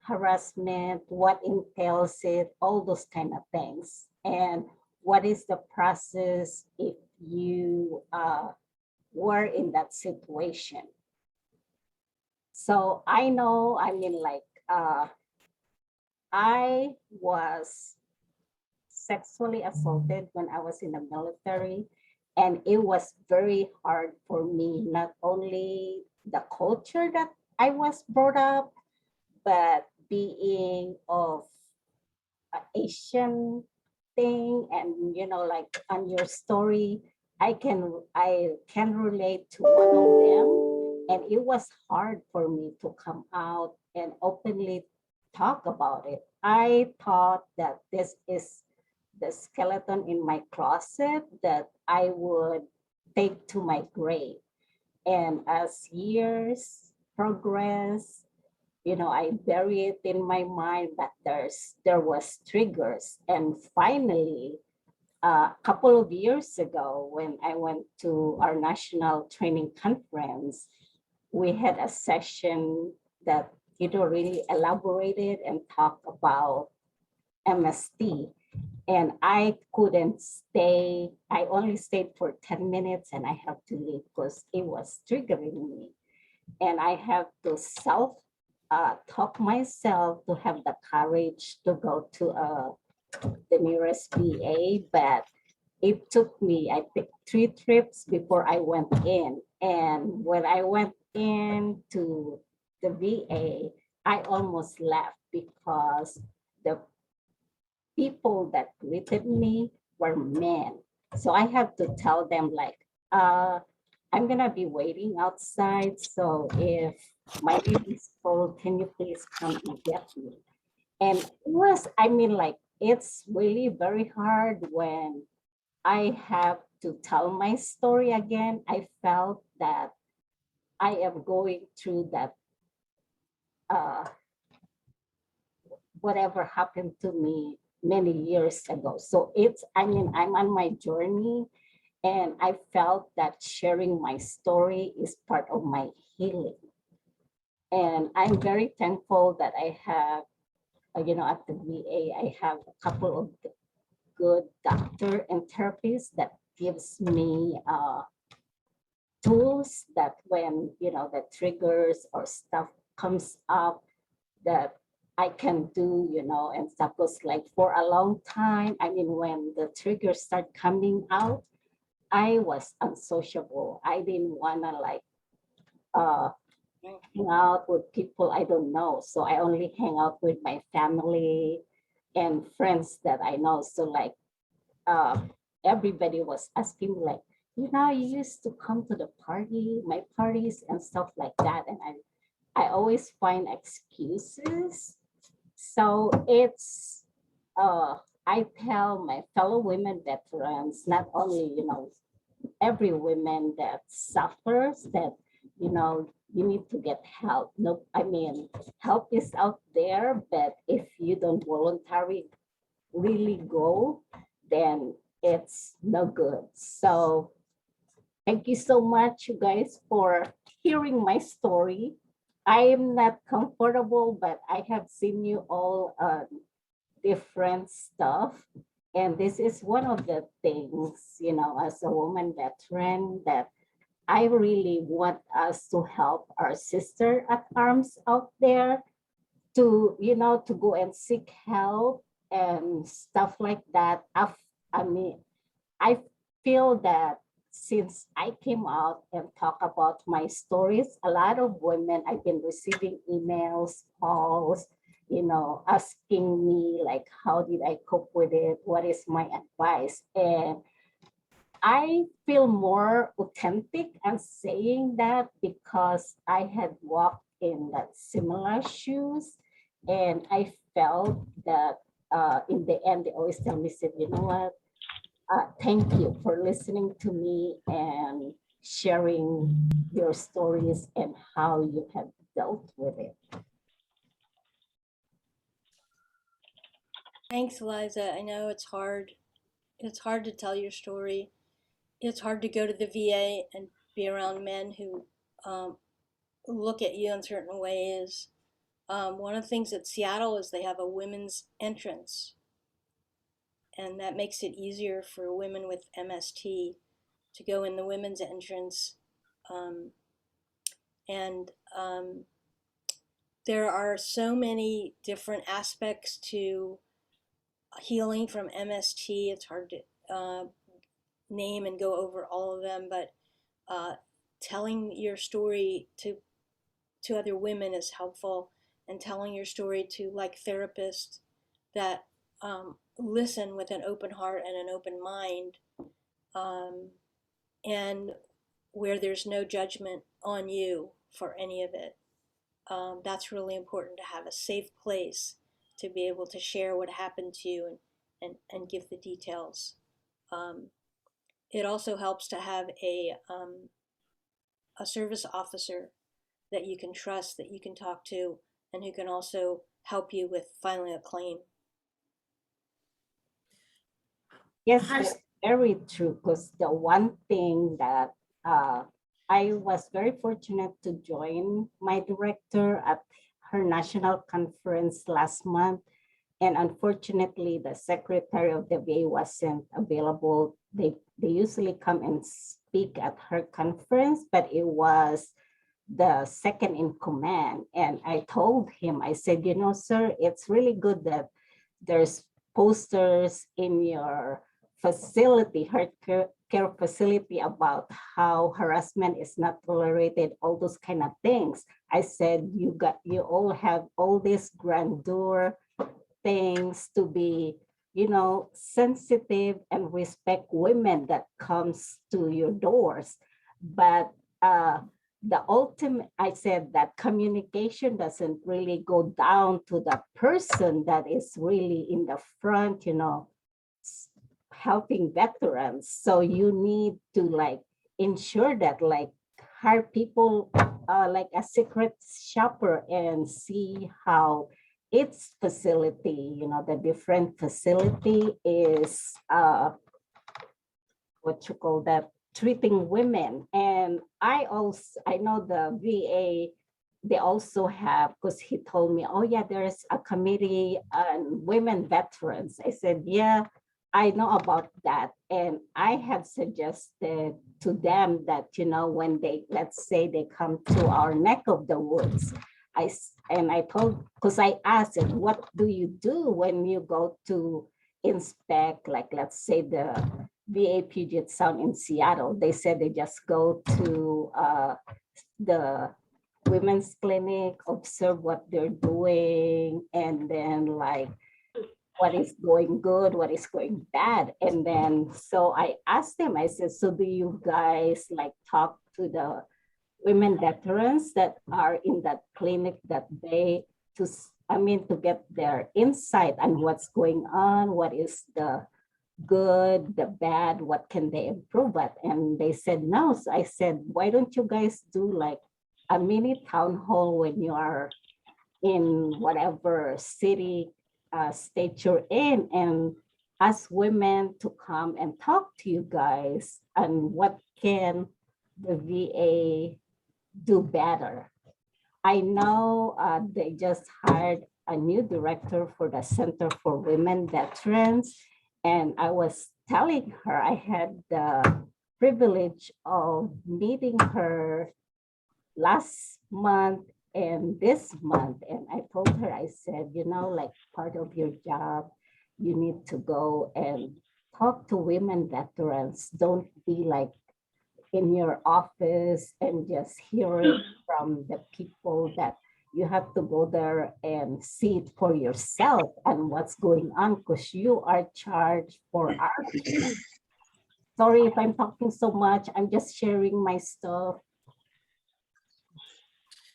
harassment, what entails it, all those kind of things. And what is the process if you were in that situation? So I know, I mean, like, I was sexually assaulted when I was in the military, and it was very hard for me, not only the culture that I was brought up, but being of Asian thing, and you know, like on your story, I can relate to one of them, and it was hard for me to come out and openly talk about it. I thought that this is the skeleton in my closet that I would take to my grave. And as years progress, you know, I bury it in my mind, but there was triggers. And finally, a couple of years ago, when I went to our national training conference, we had a session that, you know, really elaborated and talked about MST. And I couldn't stay. I only stayed for 10 minutes and I have to leave because it was triggering me. And I have to talk myself to have the courage to go to the nearest VA, but it took me, I think, 3 trips before I went in. And when I went into the VA, I almost left because the people that greeted me were men. So I have to tell them, like, I'm gonna be waiting outside. So if my name is full, can you please come and get me? And it was, I mean, like, it's really very hard when I have to tell my story again. I felt that I am going through that, whatever happened to me many years ago. So it's, I mean, I'm on my journey, and I felt that sharing my story is part of my healing. And I'm very thankful that I have, at the VA, I have a couple of good doctor and therapists that gives me tools that when, the triggers or stuff comes up that I can do, and stuff goes like for a long time. I mean, when the triggers start coming out, I was unsociable. I didn't want to like hang out with people I don't know. So I only hang out with my family and friends that I know. So like everybody was asking me like, you used to come to the party, my parties and stuff like that. And I always find excuses. So it's, I tell my fellow women veterans, not only, every woman that suffers that, you need to get help. No, I mean, help is out there, but if you don't voluntarily really go, then it's no good. So thank you so much, you guys, for hearing my story. I am not comfortable, but I have seen you all different stuff. And this is one of the things, as a woman veteran, that I really want us to help our sister at arms out there to, to go and seek help and stuff like that. I mean, I feel that since I came out and talk about my stories, a lot of women, I've been receiving emails, calls, asking me like, how did I cope with it? What is my advice? And I feel more authentic and saying that because I had walked in that similar shoes and I felt that in the end, they always tell me, said, you know what? Thank you for listening to me and sharing your stories and how you have dealt with it. Thanks, Eliza. I know it's hard. It's hard to tell your story. It's hard to go to the VA and be around men who look at you in certain ways. One of the things at Seattle is they have a women's entrance, and that makes it easier for women with MST to go in the women's entrance. There are so many different aspects to healing from MST. It's hard to name and go over all of them, but telling your story to other women is helpful, and telling your story to like therapists that listen with an open heart and an open mind, and where there's no judgment on you for any of it. That's really important, to have a safe place to be able to share what happened to you and give the details. It also helps to have a service officer that you can trust, that you can talk to, and who can also help you with filing a claim. Yes, that's very true. Because the one thing that I was very fortunate to join my director at her national conference last month. And unfortunately, the secretary of the VA wasn't available. They usually come and speak at her conference, but it was the second in command. And I told him, I said, sir, it's really good that there's posters in your facility, her care facility, about how harassment is not tolerated, all those kind of things. I said, you all have all these grandeur things to be, sensitive and respect women that comes to your doors. But the ultimate, I said that communication doesn't really go down to the person that is really in the front, helping veterans. So you need to like ensure that like hire people like a secret shopper and see how its facility, the different facility is what you call that, treating women. And I know the VA they also have, because he told me, oh yeah, there's a committee on women veterans. I said, yeah, I know about that. And I had suggested to them that, you know, when they, let's say they come to our neck of the woods, I told, because I asked them, what do you do when you go to inspect, like, let's say the VA Puget Sound in Seattle? They said they just go to the women's clinic, observe what they're doing, and then like what is going good, what is going bad. And then so I asked them, I said, so do you guys like talk to the women veterans that are in that clinic that they to get their insight on what's going on, what is the good, the bad, what can they improve at? And they said no. So I said, why don't you guys do like a mini town hall when you are in whatever city, state you're in, and ask women to come and talk to you guys on what can the VA do better. I know they just hired a new director for the Center for Women Veterans. And I was telling her I had the privilege of meeting her last month and this month. And I told her, I said, you know, like part of your job, you need to go and talk to women veterans. Don't be like in your office and just hear it from the people, that you have to go there and see it for yourself and what's going on, because you are charged for our people. Sorry if I'm talking so much. I'm just sharing my stuff.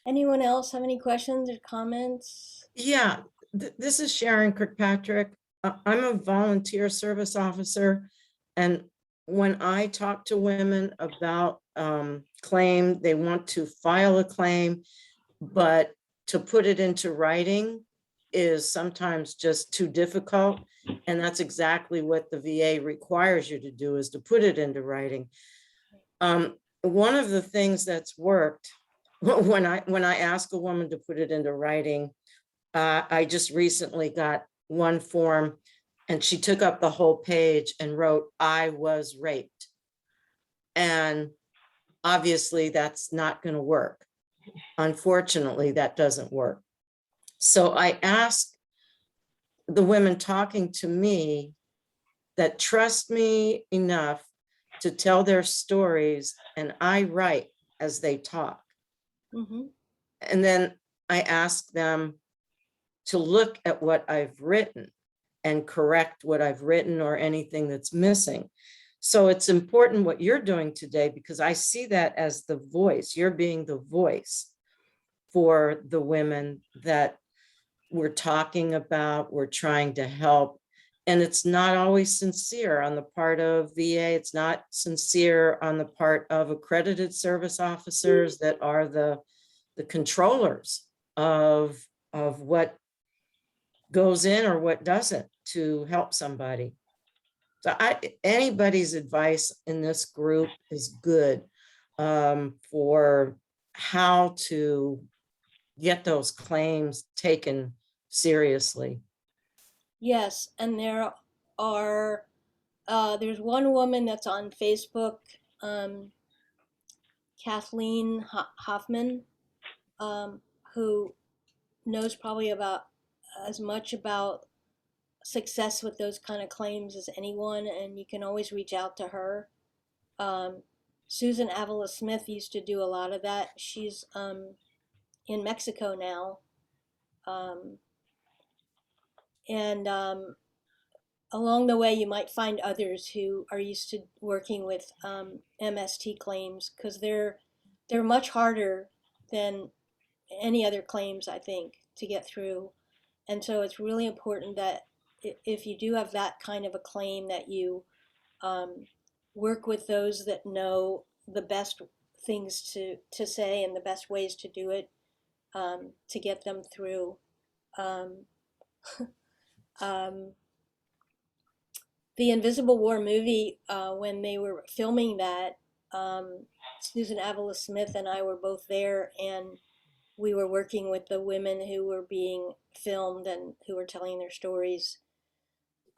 Anyone else have any questions or comments? Yeah, this is Sharon Kirkpatrick. I'm a volunteer service officer, and when I talk to women about claim, they want to file a claim, but to put it into writing is sometimes just too difficult. And that's exactly what the VA requires you to do, is to put it into writing. One of the things that's worked when I ask a woman to put it into writing, I just recently got one form and she took up the whole page and wrote, I was raped. And obviously that's not going to work. Unfortunately, that doesn't work. So I ask the women talking to me that trust me enough to tell their stories, and I write as they talk. Mm-hmm. And then I ask them to look at what I've written and correct what I've written or anything that's missing. So it's important what you're doing today, because I see that as the voice. You're being the voice for the women that we're talking about, we're trying to help. And it's not always sincere on the part of VA. It's not sincere on the part of accredited service officers that are the controllers of what goes in or what doesn't to help somebody. So anybody's advice in this group is good for how to get those claims taken seriously. Yes, and there are, there's one woman that's on Facebook, Kathleen Hoffman, who knows probably about as much about success with those kind of claims as anyone, and you can always reach out to her. Susan Avila Smith used to do a lot of that. She's in Mexico now. And along the way, you might find others who are used to working with MST claims, because they're much harder than any other claims, I think, to get through. And so it's really important that if you do have that kind of a claim, that you work with those that know the best things to say and the best ways to do it, to get them through. The Invisible War movie, when they were filming that, Susan Avila Smith and I were both there, and we were working with the women who were being filmed and who were telling their stories,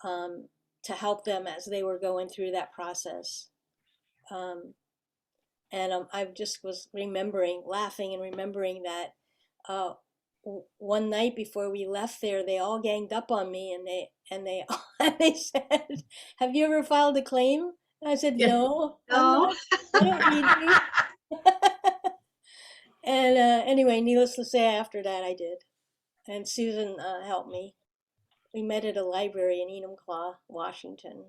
to help them as they were going through that process. And I just was laughing and remembering that one night before we left there, they all ganged up on me, and they said, "Have you ever filed a claim?" And I said, Yeah. "No, No. I don't need to." And anyway, needless to say, after that I did, and Susan helped me. We met at a library in Enumclaw, Washington.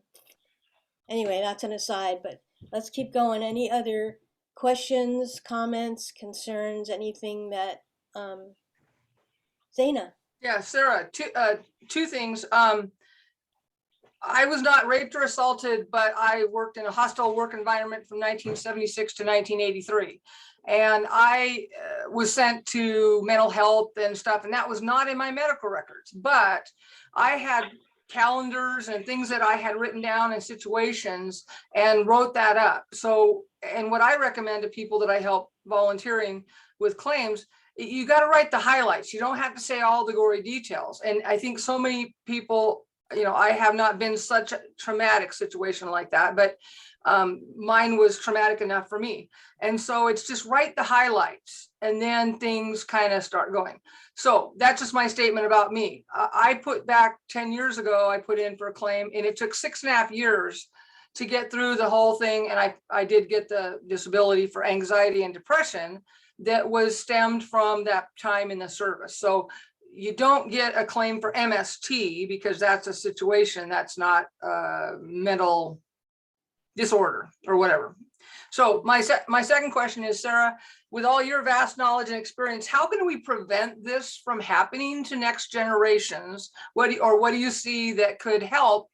Anyway, that's an aside, but let's keep going. Any other questions, comments, concerns, anything that, Zaina? Yeah, Sarah, two things. I was not raped or assaulted, but I worked in a hostile work environment from 1976 to 1983. And I was sent to mental health and stuff, and that was not in my medical records. But I had calendars and things that I had written down in situations and wrote that up. So, and what I recommend to people that I help volunteering with claims, you got to write the highlights. You don't have to say all the gory details. And I think so many people, you know, I have not been such a traumatic situation like that, but mine was traumatic enough for me. And so it's just write the highlights, and then things kind of start going. So that's just my statement about me. I put back 10 years ago, I put in for a claim, and it took 6.5 years to get through the whole thing. And I did get the disability for anxiety and depression that was stemmed from that time in the service. So you don't get a claim for MST because that's a situation that's not mental disorder or whatever. So my second question is, Sarah, with all your vast knowledge and experience, how can we prevent this from happening to next generations? What do you see that could help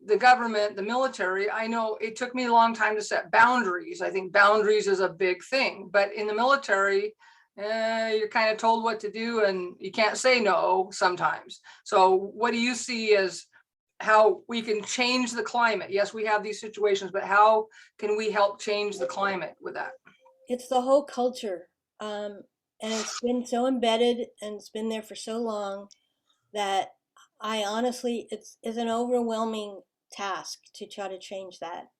the government, the military? I know it took me a long time to set boundaries. I think boundaries is a big thing, but in the military, you're kind of told what to do and you can't say no sometimes. So what do you see as how we can change the climate? Yes, we have these situations, but how can we help change the climate with that? It's the whole culture. And it's been so embedded and it's been there for so long that I honestly, it's an overwhelming task to try to change that.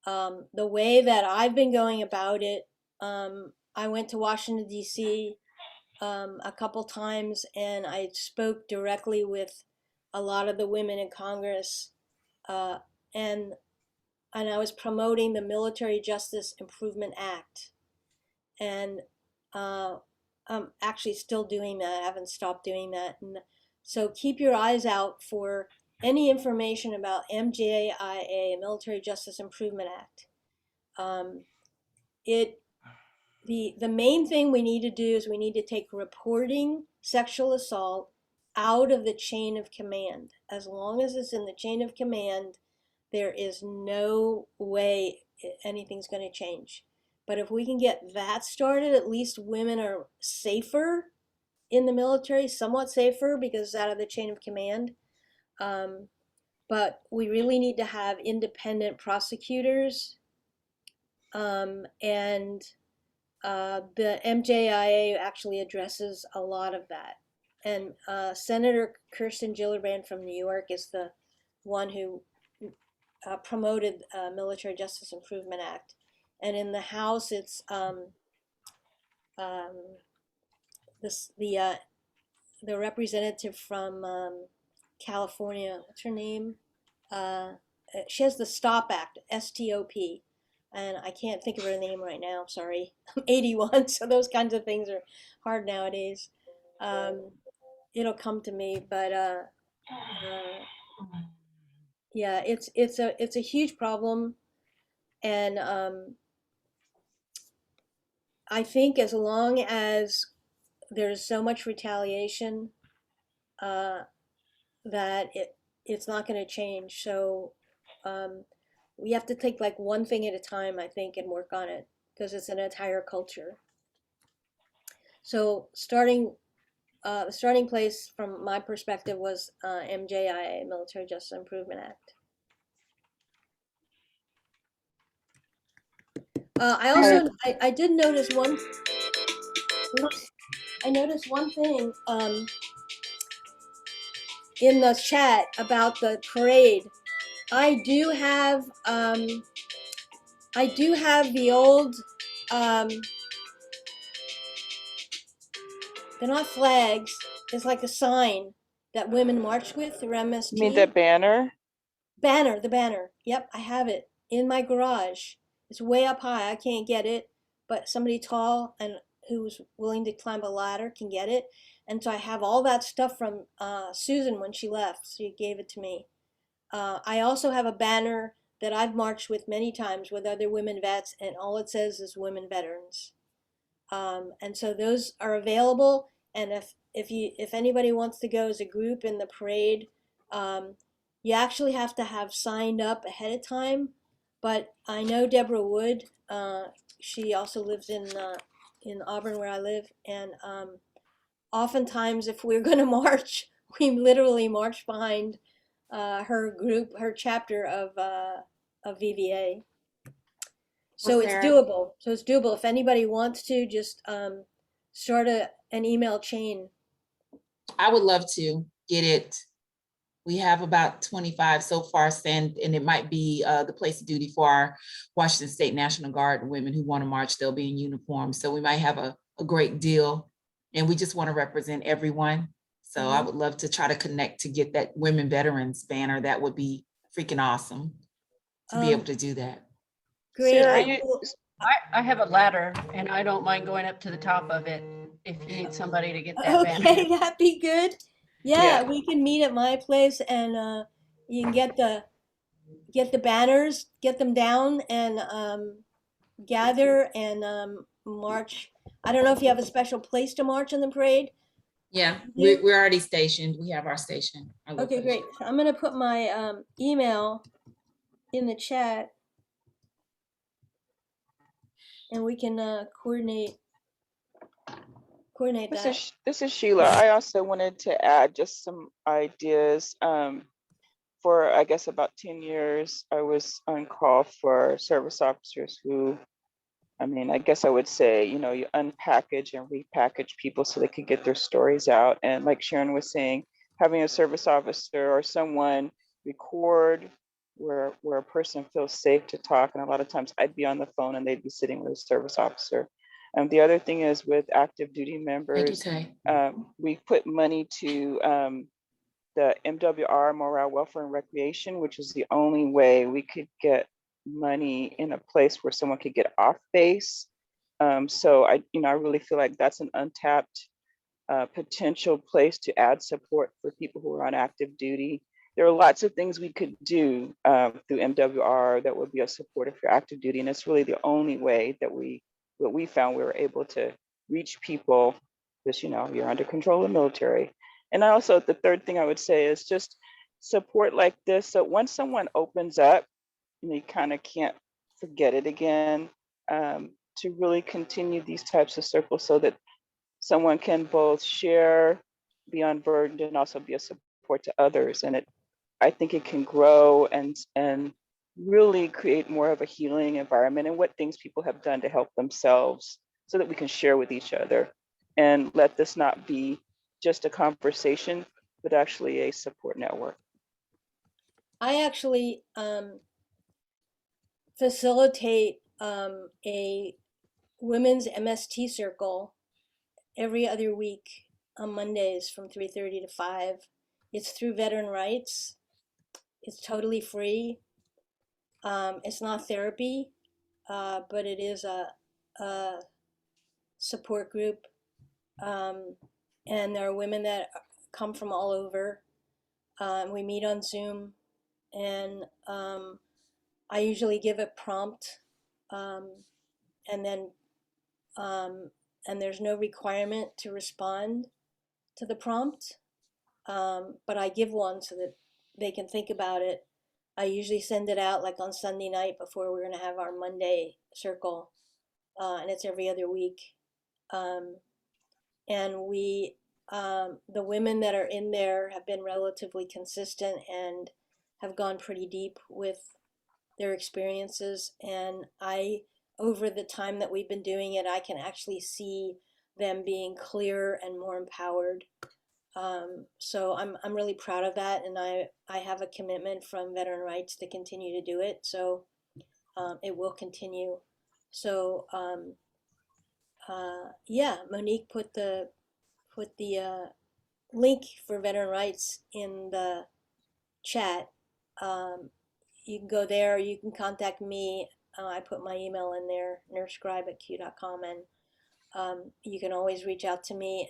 The way that I've been going about it, I went to Washington, D.C. A couple times, and I spoke directly with a lot of the women in Congress, uh, and I was promoting the Military Justice Improvement Act, and I'm actually still doing that. I haven't stopped doing that, and so keep your eyes out for any information about MJIA, Military Justice Improvement Act. The main thing we need to do is we need to take reporting sexual assault out of the chain of command. As long as it's in the chain of command, there is no way anything's going to change. But if we can get that started, at least women are safer in the military, somewhat safer because it's out of the chain of command. But we really need to have independent prosecutors, and the MJIA actually addresses a lot of that. And Senator Kirsten Gillibrand from New York is the one who promoted Military Justice Improvement Act. And in the House, it's the representative from California. What's her name? She has the STOP Act, STOP. And I can't think of her name right now. Sorry, I'm 81, so those kinds of things are hard nowadays. It'll come to me, but yeah, it's a huge problem, and I think as long as there's so much retaliation, that it's not going to change. So we have to take like one thing at a time, I think, and work on it because it's an entire culture. So the starting place from my perspective was MJIA, Military Justice Improvement Act. I also, I did notice one, oops, I noticed one thing in the chat about the parade. I do have the old they're not flags. It's like a sign that women march with through MST. You mean the banner? Banner, the banner. Yep, I have it in my garage. It's way up high. I can't get it, but somebody tall and who's willing to climb a ladder can get it. And so I have all that stuff from Susan when she left. She gave it to me. I also have a banner that I've marched with many times with other women vets, and all it says is women veterans. And so those are available. And if anybody wants to go as a group in the parade, you actually have to have signed up ahead of time. But I know Deborah Wood. She also lives in Auburn, where I live, and oftentimes if we're going to march, we literally march behind her group, her chapter of VVA. So Well, it's Sarah, doable. So it's doable. If anybody wants to, just start an email chain. I would love to get it. We have about 25 so far sent, and it might be the place of duty for our Washington State National Guard women who want to march. They'll be in uniform. So we might have a great deal, and we just want to represent everyone. So I would love to try to connect to get that women veterans banner. That would be freaking awesome to be able to do that. Great. Sarah, I have a ladder and I don't mind going up to the top of it if you need somebody to get that Okay, banner. that'd be good. Yeah, Yeah. we can meet at my place, and you can get the banners, get them down, and gather and march. I don't know if you have a special place to march in the parade. Yeah, You- we're already stationed. We have our station. Our Okay, location. great. So I'm gonna put my email in the chat, and we can coordinate that. This is Sheila. I also wanted to add just some ideas. For I guess about 10 years, I was on call for service officers who, I mean, I guess I would say, you know, you unpackage and repackage people so they could get their stories out. And like Sharon was saying, having a service officer or someone record where a person feels safe to talk. And a lot of times I'd be on the phone and they'd be sitting with a service officer. And the other thing is with active duty members, we put money to the MWR, Morale, Welfare, and Recreation, which is the only way we could get money in a place where someone could get off base. So I really feel like that's an untapped potential place to add support for people who are on active duty. There are lots of things we could do through MWR that would be a support for active duty, and it's really the only way that we found we were able to reach people. Because you're under control of the military. And also the third thing I would say is just support like this. So once someone opens up, you kind of can't forget it again. To really continue these types of circles so that someone can both share, be unburdened, and also be a support to others. And I think it can grow and really create more of a healing environment and what things people have done to help themselves so that we can share with each other and let this not be just a conversation, but actually a support network. I actually facilitate a women's MST circle every other week on Mondays from 3:30 to 5. It's through Veteran Rights. It's totally free. It's not therapy, but it is a support group. And there are women that come from all over. We meet on Zoom, and I usually give a prompt, and then and there's no requirement to respond to the prompt, but I give one so that they can think about it. I usually send it out like on Sunday night before we're going to have our Monday circle, and it's every other week. And we, the women that are in there have been relatively consistent and have gone pretty deep with their experiences. And over the time that we've been doing it, I can actually see them being clearer and more empowered. So I'm really proud of that, and I have a commitment from Veteran Rights to continue to do it. So it will continue. So yeah, Monique put the link for Veteran Rights in the chat. You can go there. You can contact me. I put my email in there, nursescribe@q.com, and you can always reach out to me,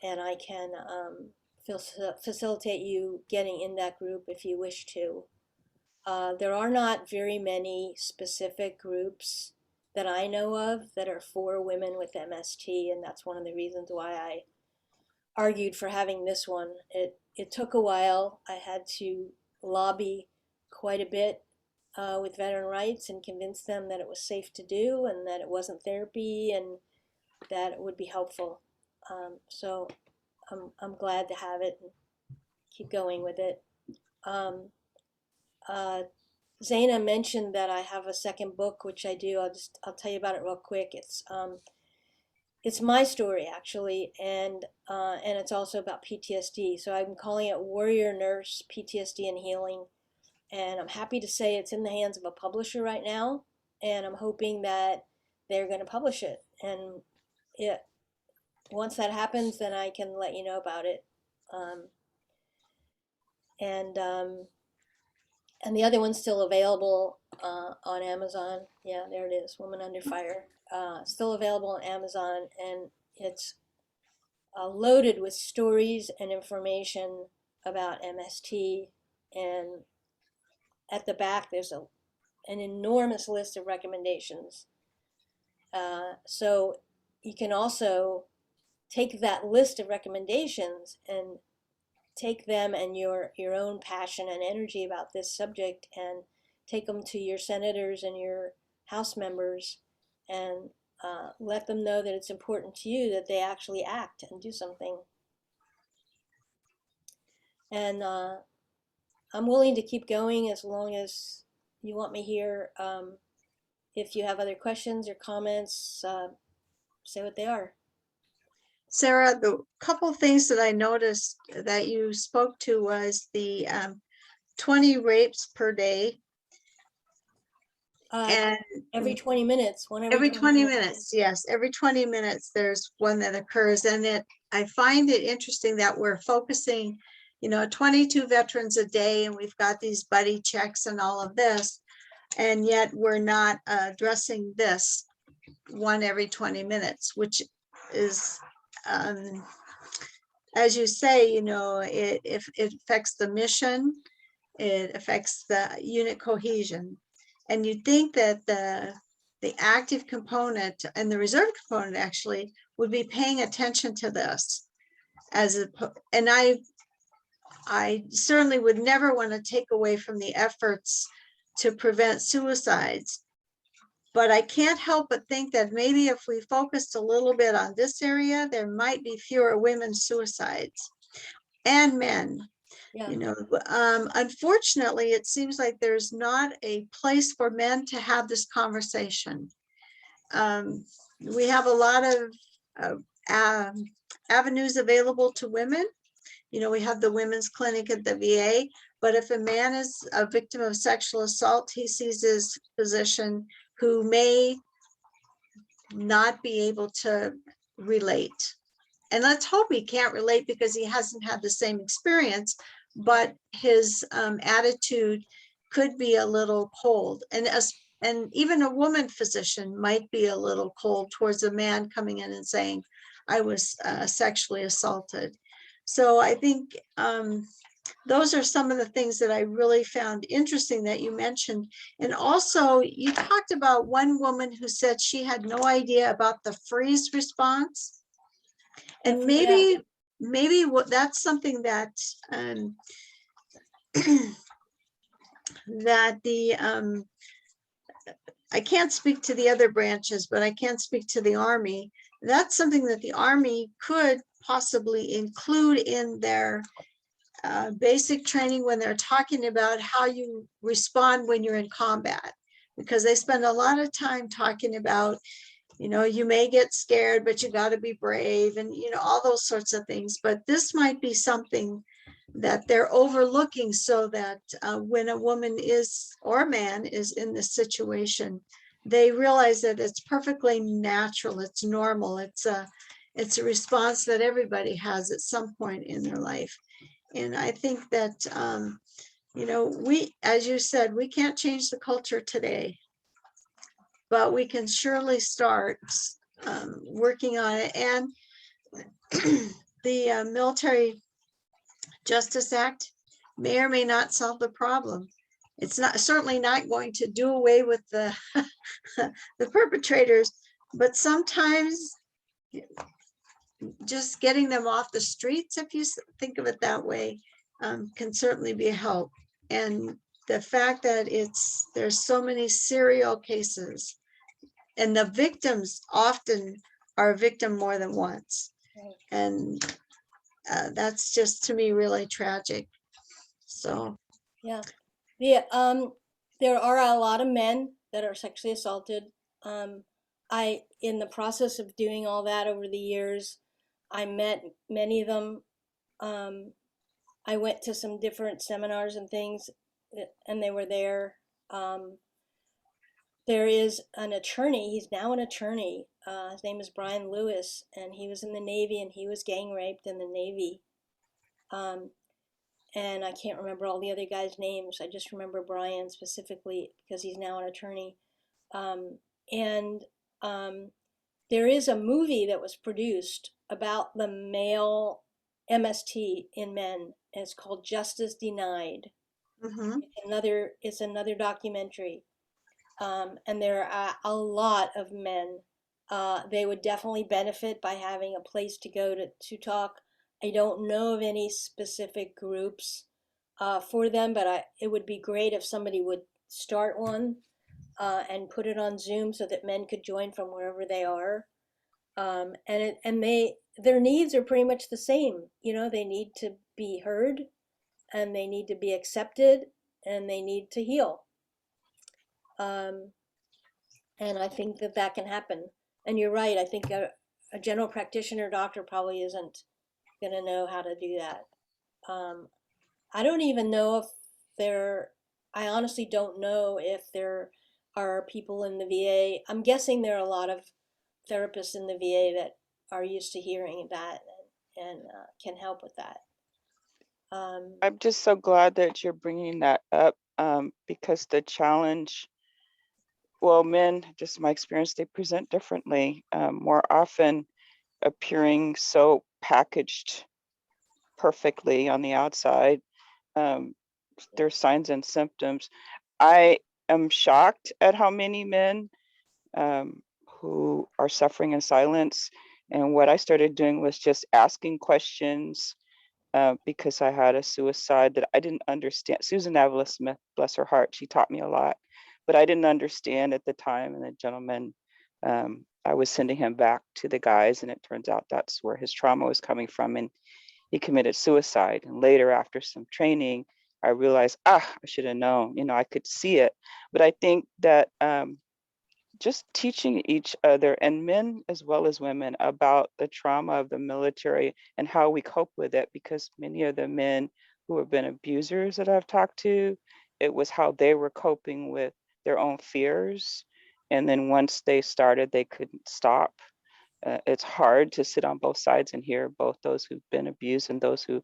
and I can facilitate you getting in that group if you wish to. There are not very many specific groups that I know of that are for women with MST, and that's one of the reasons why I argued for having this one. It took a while. I had to lobby quite a bit with Veteran Rights and convince them that it was safe to do and that it wasn't therapy and that it would be helpful. So I'm glad to have it and keep going with it. Zaina mentioned that I have a second book, which I do. I'll tell you about it real quick. It's my story actually, and it's also about PTSD. So I'm calling it Warrior Nurse PTSD and Healing, and I'm happy to say it's in the hands of a publisher right now, and I'm hoping that they're going to publish it. And once that happens, then I can let you know about it. And the other one's still available on Amazon. Yeah, there it is, Woman Under Fire. Still available on Amazon, and it's loaded with stories and information about MST. And at the back, there's an enormous list of recommendations. So you can also take that list of recommendations and take them and your own passion and energy about this subject and take them to your senators and your House members and let them know that it's important to you that they actually act and do something. And I'm willing to keep going as long as you want me here. If you have other questions or comments, say what they are. Sarah, the couple things that I noticed that you spoke to was the 20 rapes per day. And every 20 minutes, every 20 minutes, yes, every 20 minutes there's one that occurs. And I find it interesting that we're focusing, 22 veterans a day, and we've got these buddy checks and all of this, and yet we're not addressing this one every 20 minutes, which is, as you say, it affects the mission, it affects the unit cohesion. And you'd think that the active component and the reserve component actually would be paying attention to this. And I certainly would never want to take away from the efforts to prevent suicides. But I can't help but think that maybe if we focused a little bit on this area, there might be fewer women's suicides and men. Yeah. Unfortunately, it seems like there's not a place for men to have this conversation. We have a lot of avenues available to women. We have the women's clinic at the VA, but if a man is a victim of sexual assault, he sees his physician who may not be able to relate. And let's hope he can't relate because he hasn't had the same experience, but his attitude could be a little cold. And even a woman physician might be a little cold towards a man coming in and saying, I was sexually assaulted. So I think those are some of the things that I really found interesting that you mentioned. And also you talked about one woman who said she had no idea about the freeze response. And maybe that's something that that I can't speak to the other branches, but I can speak to the Army. That's something that the Army could possibly include in their basic training when they're talking about how you respond when you're in combat, because they spend a lot of time talking about You may get scared, but you got to be brave, and all those sorts of things. But this might be something that they're overlooking, so that when a woman is, or a man is, in this situation, they realize that it's perfectly natural, it's normal, it's a response that everybody has at some point in their life. And I think that we, as you said, we can't change the culture today, but we can surely start working on it. And the Military Justice Act may or may not solve the problem. It's not, certainly not going to do away with the the perpetrators, but sometimes just getting them off the streets, if you think of it that way, can certainly be a help. And the fact that there's so many serial cases, and the victims often are a victim more than once. Right. And that's just, to me, really tragic. So, Yeah. There are a lot of men that are sexually assaulted. In the process of doing all that over the years, I met many of them. I went to some different seminars and things, and they were there. There is an attorney, he's now an attorney. His name is Brian Lewis, and he was in the Navy, and he was gang raped in the Navy. And I can't remember all the other guys' names. I just remember Brian specifically because he's now an attorney. There is a movie that was produced about the male MST in men. And it's called Justice Denied. mhm. It's another documentary. And there are a lot of men. They would definitely benefit by having a place to go to talk. I don't know of any specific groups for them, but it would be great if somebody would start one and put it on Zoom so that men could join from wherever they are. Their needs are pretty much the same. They need to be heard, and they need to be accepted, and they need to heal. And I think that can happen. And you're right. I think a general practitioner doctor probably isn't going to know how to do that. I don't even know if I honestly don't know if there are people in the VA. I'm guessing there are a lot of therapists in the VA that are used to hearing that and can help with that. I'm just so glad that you're bringing that up, because the challenge, well, men, just my experience, they present differently, more often appearing so packaged perfectly on the outside. There's signs and symptoms. I am shocked at how many men who are suffering in silence. And what I started doing was just asking questions, because I had a suicide that I didn't understand. Susan Avila Smith, bless her heart, she taught me a lot, but I didn't understand at the time. And the gentleman, I was sending him back to the guys, and it turns out that's where his trauma was coming from, and he committed suicide. And later, after some training, I realized, I should have known. I could see it. But I think that just teaching each other, and men as well as women, about the trauma of the military and how we cope with it, because many of the men who have been abusers that I've talked to, it was how they were coping with their own fears. And then once they started, they couldn't stop. It's hard to sit on both sides and hear both those who've been abused and those who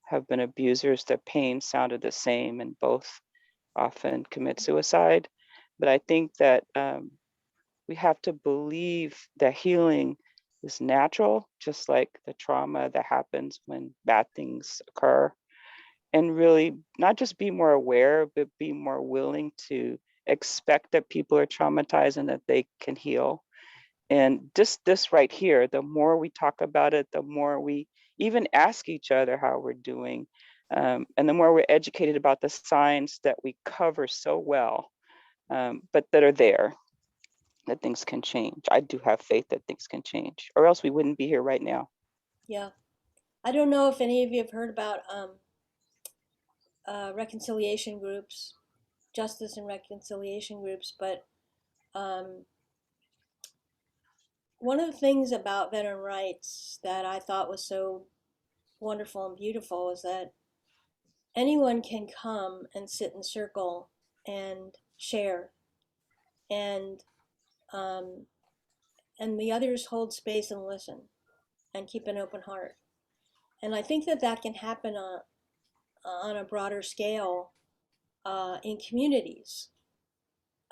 have been abusers. The pain sounded the same, and both often commit suicide. But I think that we have to believe that healing is natural, just like the trauma that happens when bad things occur. And really not just be more aware, but be more willing to expect that people are traumatized and that they can heal. And just this right here, the more we talk about it, the more we even ask each other how we're doing. And the more we're educated about the signs that we cover so well, but that are there, that things can change. I do have faith that things can change, or else we wouldn't be here right now. Yeah. I don't know if any of you have heard about reconciliation groups, justice and reconciliation groups, but one of the things about veteran rights that I thought was so wonderful and beautiful is that anyone can come and sit in circle and share, and um, and the others hold space and listen and keep an open heart. And I think that that can happen on a broader scale in communities.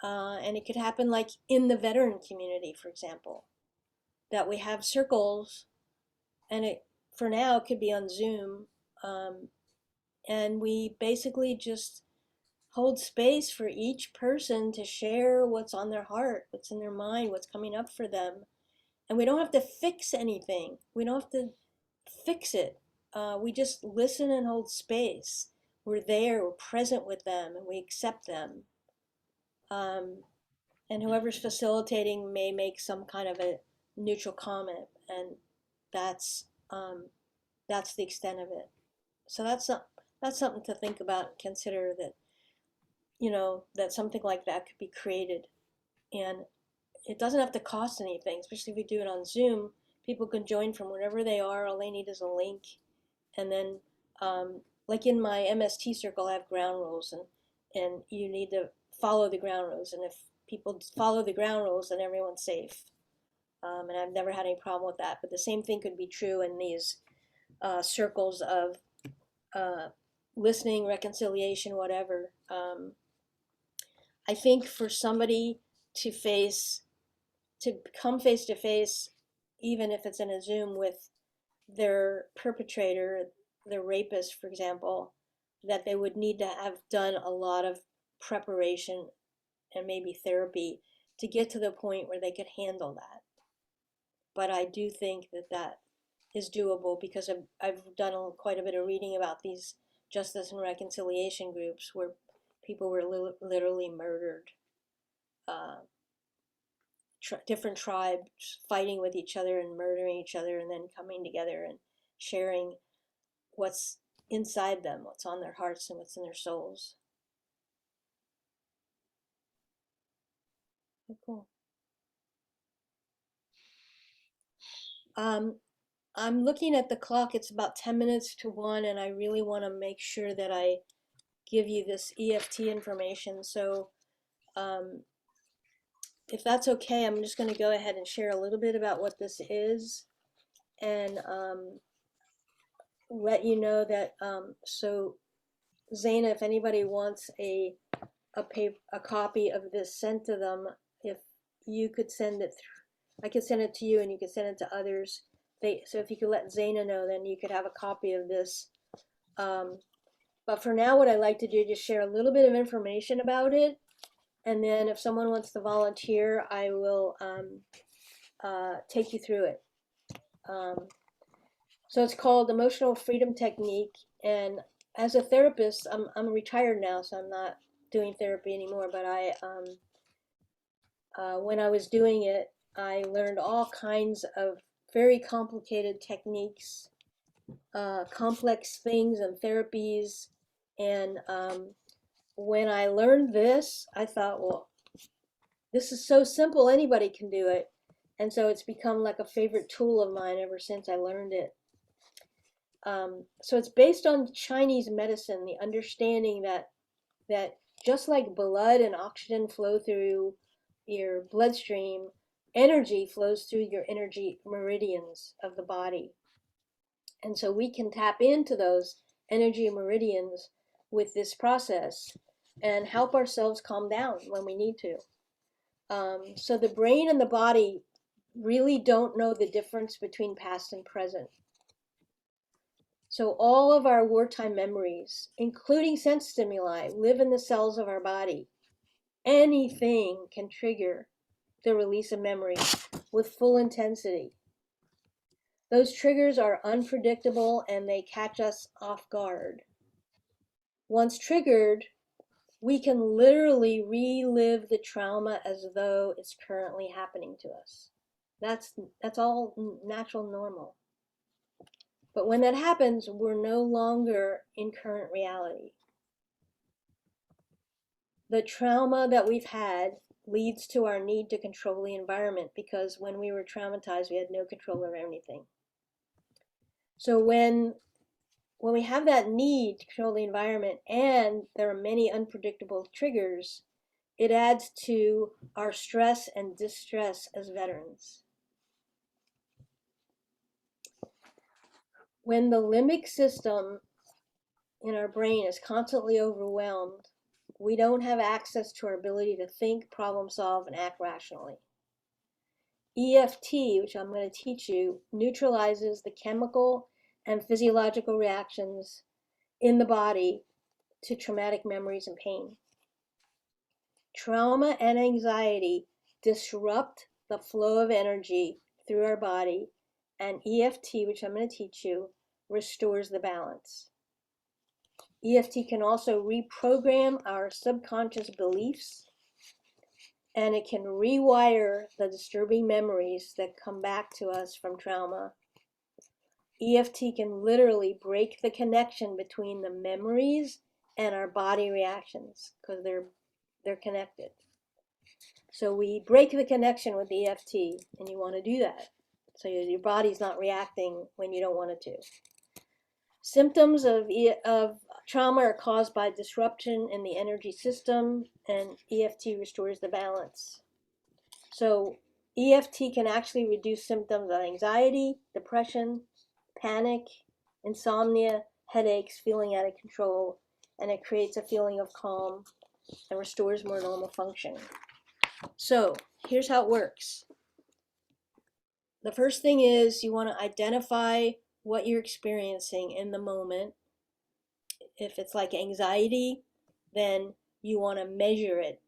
And it could happen like in the veteran community, for example, that we have circles, and it for now it could be on Zoom, and we basically just hold space for each person to share what's on their heart, what's in their mind, what's coming up for them. And we don't have to fix anything. We don't have to fix it. We just listen and hold space. We're there, we're present with them, and we accept them. And whoever's facilitating may make some kind of a neutral comment, and that's the extent of it. So that's something to think about, consider that, that something like that could be created. And it doesn't have to cost anything, especially if we do it on Zoom. People can join from wherever they are. All they need is a link. And then, like in my MST circle, I have ground rules, and you need to follow the ground rules. And if people follow the ground rules, then everyone's safe. And I've never had any problem with that. But the same thing could be true in these circles of listening, reconciliation, whatever. I think for somebody to come face to face, even if it's in a Zoom with their perpetrator, their rapist, for example, that they would need to have done a lot of preparation and maybe therapy to get to the point where they could handle that. But I do think that that is doable, because I've done quite a bit of reading about these justice and reconciliation groups where people were literally murdered. Different tribes fighting with each other and murdering each other, and then coming together and sharing what's inside them, what's on their hearts and what's in their souls. Oh, cool. I'm looking at the clock. It's about 10 minutes to 1, and I really want to make sure that I give you this EFT information. So if that's okay, I'm just going to go ahead and share a little bit about what this is, and let you know that, so Zaina, if anybody wants a copy of this sent to them, if you could send it through, I could send it to you and you could send it to others. So if you could let Zaina know, then you could have a copy of this. But for now, what I like to do is just share a little bit of information about it. And then if someone wants to volunteer, I will take you through it. So it's called Emotional Freedom Technique. And as a therapist, I'm retired now, so I'm not doing therapy anymore. But when I was doing it, I learned all kinds of very complicated techniques, complex things and therapies. And when I learned this, I thought, well, this is so simple, anybody can do it. And so it's become like a favorite tool of mine ever since I learned it. So it's based on Chinese medicine, the understanding that just like blood and oxygen flow through your bloodstream, energy flows through your energy meridians of the body. And so we can tap into those energy meridians with this process and help ourselves calm down when we need to. So the brain and the body really don't know the difference between past and present. So all of our wartime memories, including sense stimuli, live in the cells of our body. Anything can trigger the release of memory with full intensity. Those triggers are unpredictable and they catch us off guard. Once triggered, we can literally relive the trauma as though it's currently happening to us. That's all natural, normal. But when that happens, we're no longer in current reality. The trauma that we've had leads to our need to control the environment, because when we were traumatized, we had no control over anything. So when we have that need to control the environment and there are many unpredictable triggers, it adds to our stress and distress as veterans. When the limbic system in our brain is constantly overwhelmed, we don't have access to our ability to think, problem solve, and act rationally. EFT, which I'm going to teach you, neutralizes the chemical and physiological reactions in the body to traumatic memories and pain. Trauma and anxiety disrupt the flow of energy through our body, and EFT, which I'm going to teach you, restores the balance. EFT can also reprogram our subconscious beliefs, and it can rewire the disturbing memories that come back to us from trauma. EFT can literally break the connection between the memories and our body reactions, because they're connected. So we break the connection with EFT, and you want to do that, so your body's not reacting when you don't want it to. Symptoms of trauma are caused by disruption in the energy system, and EFT restores the balance. So EFT can actually reduce symptoms of anxiety, depression, panic, insomnia, headaches, feeling out of control, and it creates a feeling of calm and restores more normal function. So here's how it works. The first thing is you want to identify what you're experiencing in the moment. If it's like anxiety, then you want to measure it.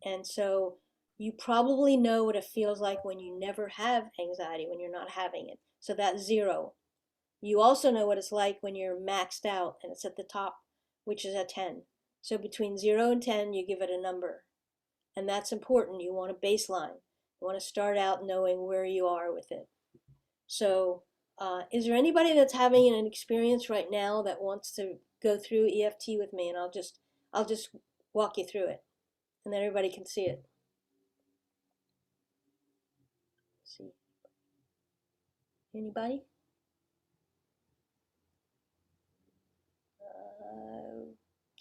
And so you probably know what it feels like when you never have anxiety, when you're not having it. So that's 0. You also know what it's like when you're maxed out and it's at the top, which is at 10. So between 0 and 10, you give it a number. And that's important. You want a baseline. You want to start out knowing where you are with it. So is there anybody that's having an experience right now that wants to go through EFT with me? And I'll just walk you through it, and then everybody can see it. Let's see. Anybody?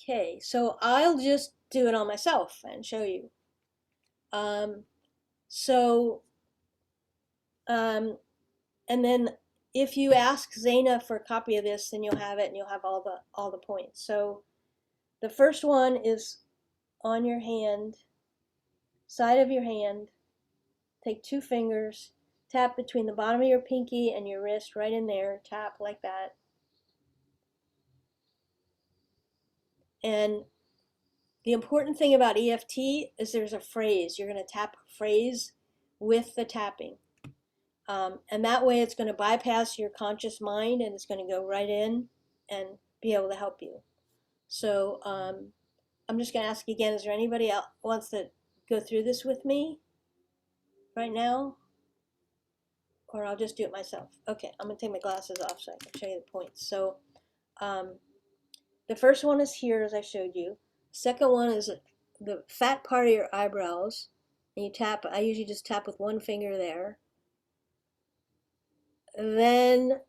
Okay, so I'll just do it on myself and show you. And then if you ask Zaina for a copy of this, then you'll have it, and you'll have all the points. So the first one is on your hand, side of your hand. Take 2 fingers, tap between the bottom of your pinky and your wrist, right in there, tap like that. And the important thing about EFT is there's a phrase. You're going to tap a phrase with the tapping. And that way it's going to bypass your conscious mind, and it's going to go right in and be able to help you. So I'm just going to ask again, is there anybody else wants to go through this with me right now? Or I'll just do it myself. Okay, I'm going to take my glasses off so I can show you the points. So the first one is here, as I showed you. Second one is the fat part of your eyebrows. And you tap, I usually just tap with 1 finger there. And then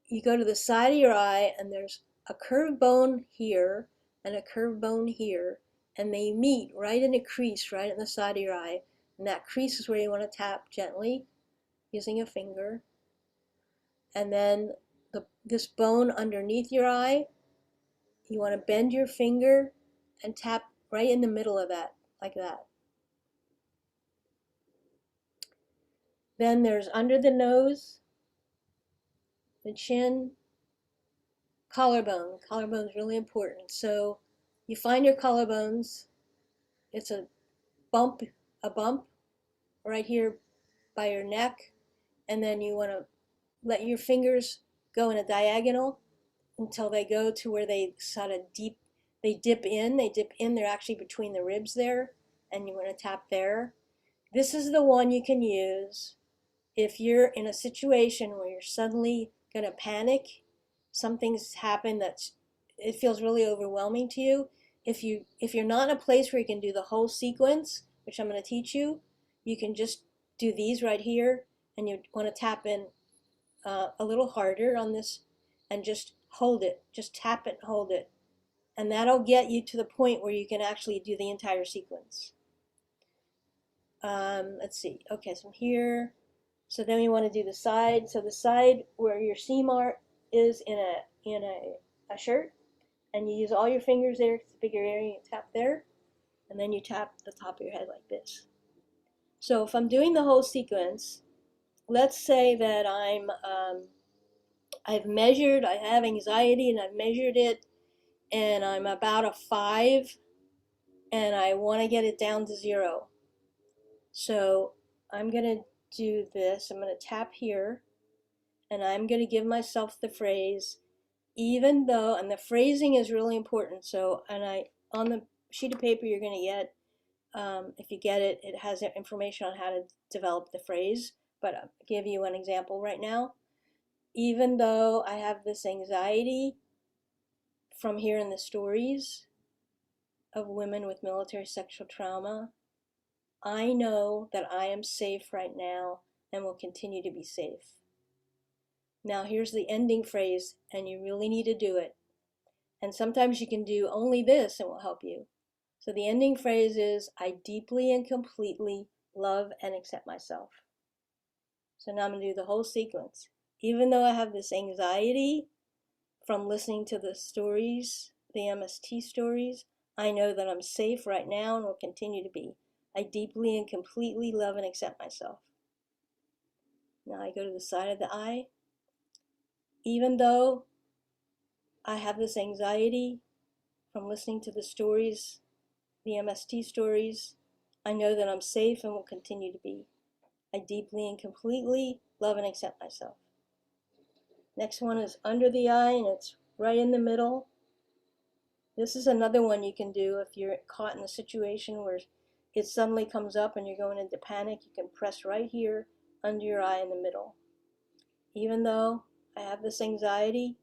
you go to the side of your eye, and there's a curved bone here and a curved bone here, and they meet right in a crease right in the side of your eye. And that crease is where you want to tap gently using a finger. And then this bone underneath your eye, you want to bend your finger and tap right in the middle of that, like that. Then there's under the nose, the chin, collarbone. Collarbone is really important. So you find your collarbones. It's a bump right here by your neck, and then you want to let your fingers go in a diagonal until they go to where they sort of dip in. They're actually between the ribs there, and you want to tap there. This is the one you can use if you're in a situation where you're suddenly going to panic. Something's happened it feels really overwhelming to you. if you're not in a place where you can do the whole sequence, which I'm going to teach you, you can just do these right here, and you want to tap in a little harder on this and just hold it, just tap it and hold it, and that'll get you to the point where you can actually do the entire sequence. Let's see. Okay, so here, so then you want to do the side. So the side where your seam art is in a shirt, and you use all your fingers there, it's a bigger area, you tap there, and then you tap the top of your head like this. So if I'm doing the whole sequence, let's say that I've measured, I have anxiety and I've measured it, and I'm about a 5, and I want to get it down to 0. So I'm going to do this. I'm going to tap here, and I'm going to give myself the phrase, even though, and the phrasing is really important. So, on the sheet of paper you're going to get, if you get it, it has information on how to develop the phrase, but I'll give you an example right now. Even though I have this anxiety from hearing the stories of women with military sexual trauma, I know that I am safe right now and will continue to be safe. Now here's the ending phrase, and you really need to do it. And sometimes you can do only this and it will help you. So the ending phrase is, I deeply and completely love and accept myself. So now I'm going to do the whole sequence. Even though I have this anxiety from listening to the stories, the MST stories, I know that I'm safe right now and will continue to be. I deeply and completely love and accept myself. Now I go to the side of the eye. Even though I have this anxiety from listening to the stories, the MST stories, I know that I'm safe and will continue to be. I deeply and completely love and accept myself. Next one is under the eye, and it's right in the middle. This is another one you can do if you're caught in a situation where it suddenly comes up and you're going into panic. You can press right here under your eye in the middle. Even though I have this anxiety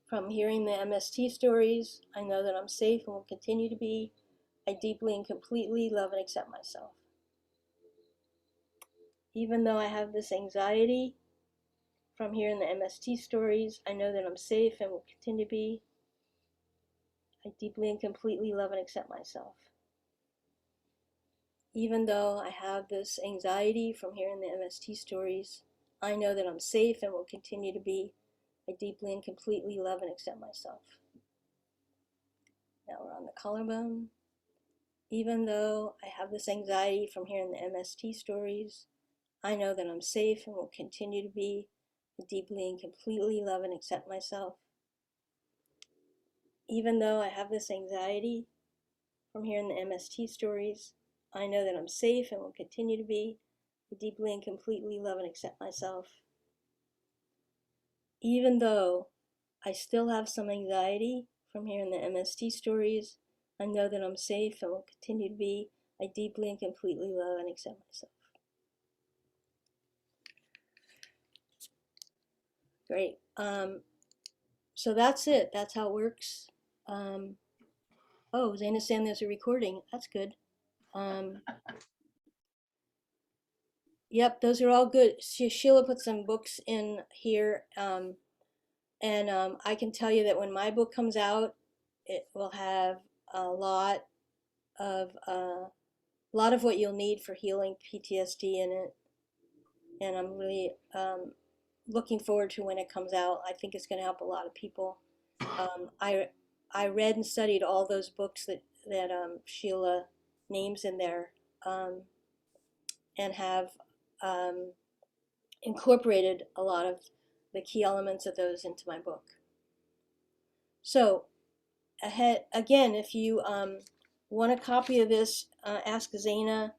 from hearing the MST stories, I know that I'm safe and will continue to be. I deeply and completely love and accept myself. Even though I have this anxiety from hearing the MST stories, I know that I'm safe and will continue to be. I deeply and completely love and accept myself. Even though I have this anxiety from hearing the MST stories, I know that I'm safe and will continue to be. I deeply and completely love and accept myself. Now we're on the collarbone. Even though I have this anxiety from hearing the MST stories, I know that I'm safe and will continue to be. I deeply and completely love and accept myself. Even though I have this anxiety from hearing the MST stories, I know that I'm safe and will continue to be. I deeply and completely love and accept myself. Even though I still have some anxiety from hearing the MST stories, I know that I'm safe and will continue to be. I deeply and completely love and accept myself. Great. So that's it. That's how it works. Oh, Zana's saying there's a recording. That's good. Yep, those are all good. Sheila put some books in here. I can tell you that when my book comes out, it will have a lot of what you'll need for healing PTSD in it. And I'm really looking forward to when it comes out. I think it's going to help a lot of people. I read and studied all those books that Sheila names in there, and have incorporated a lot of the key elements of those into my book. So again, if you want a copy of this, ask Zana.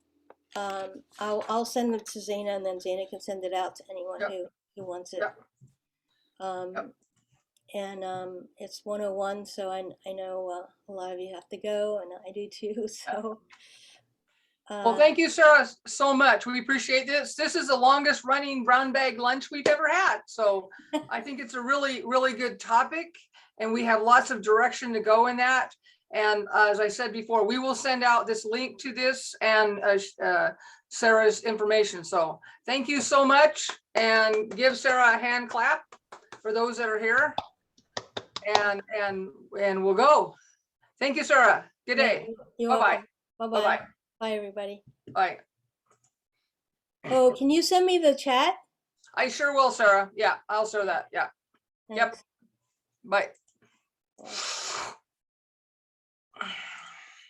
I'll send it to Zana, and then Zana can send it out to anyone who wants it. It's 101, so I know a lot of you have to go, and I do too. So. Well, thank you, Sarah, so much. We appreciate this. This is the longest running brown bag lunch we've ever had. So I think it's a really, really good topic. and we have lots of direction to go in that. And as I said before, we will send out this link to this and Sarah's information. So thank you so much, and give Sarah a hand clap for those that are here. And we'll go. Thank you, Sarah. Good day. You're Bye-bye. welcome. Bye-bye. Bye, everybody. Bye. Oh, can you send me the chat? I sure will, Sarah. Yeah, I'll share that. Yeah. Yep. Thanks. Bye.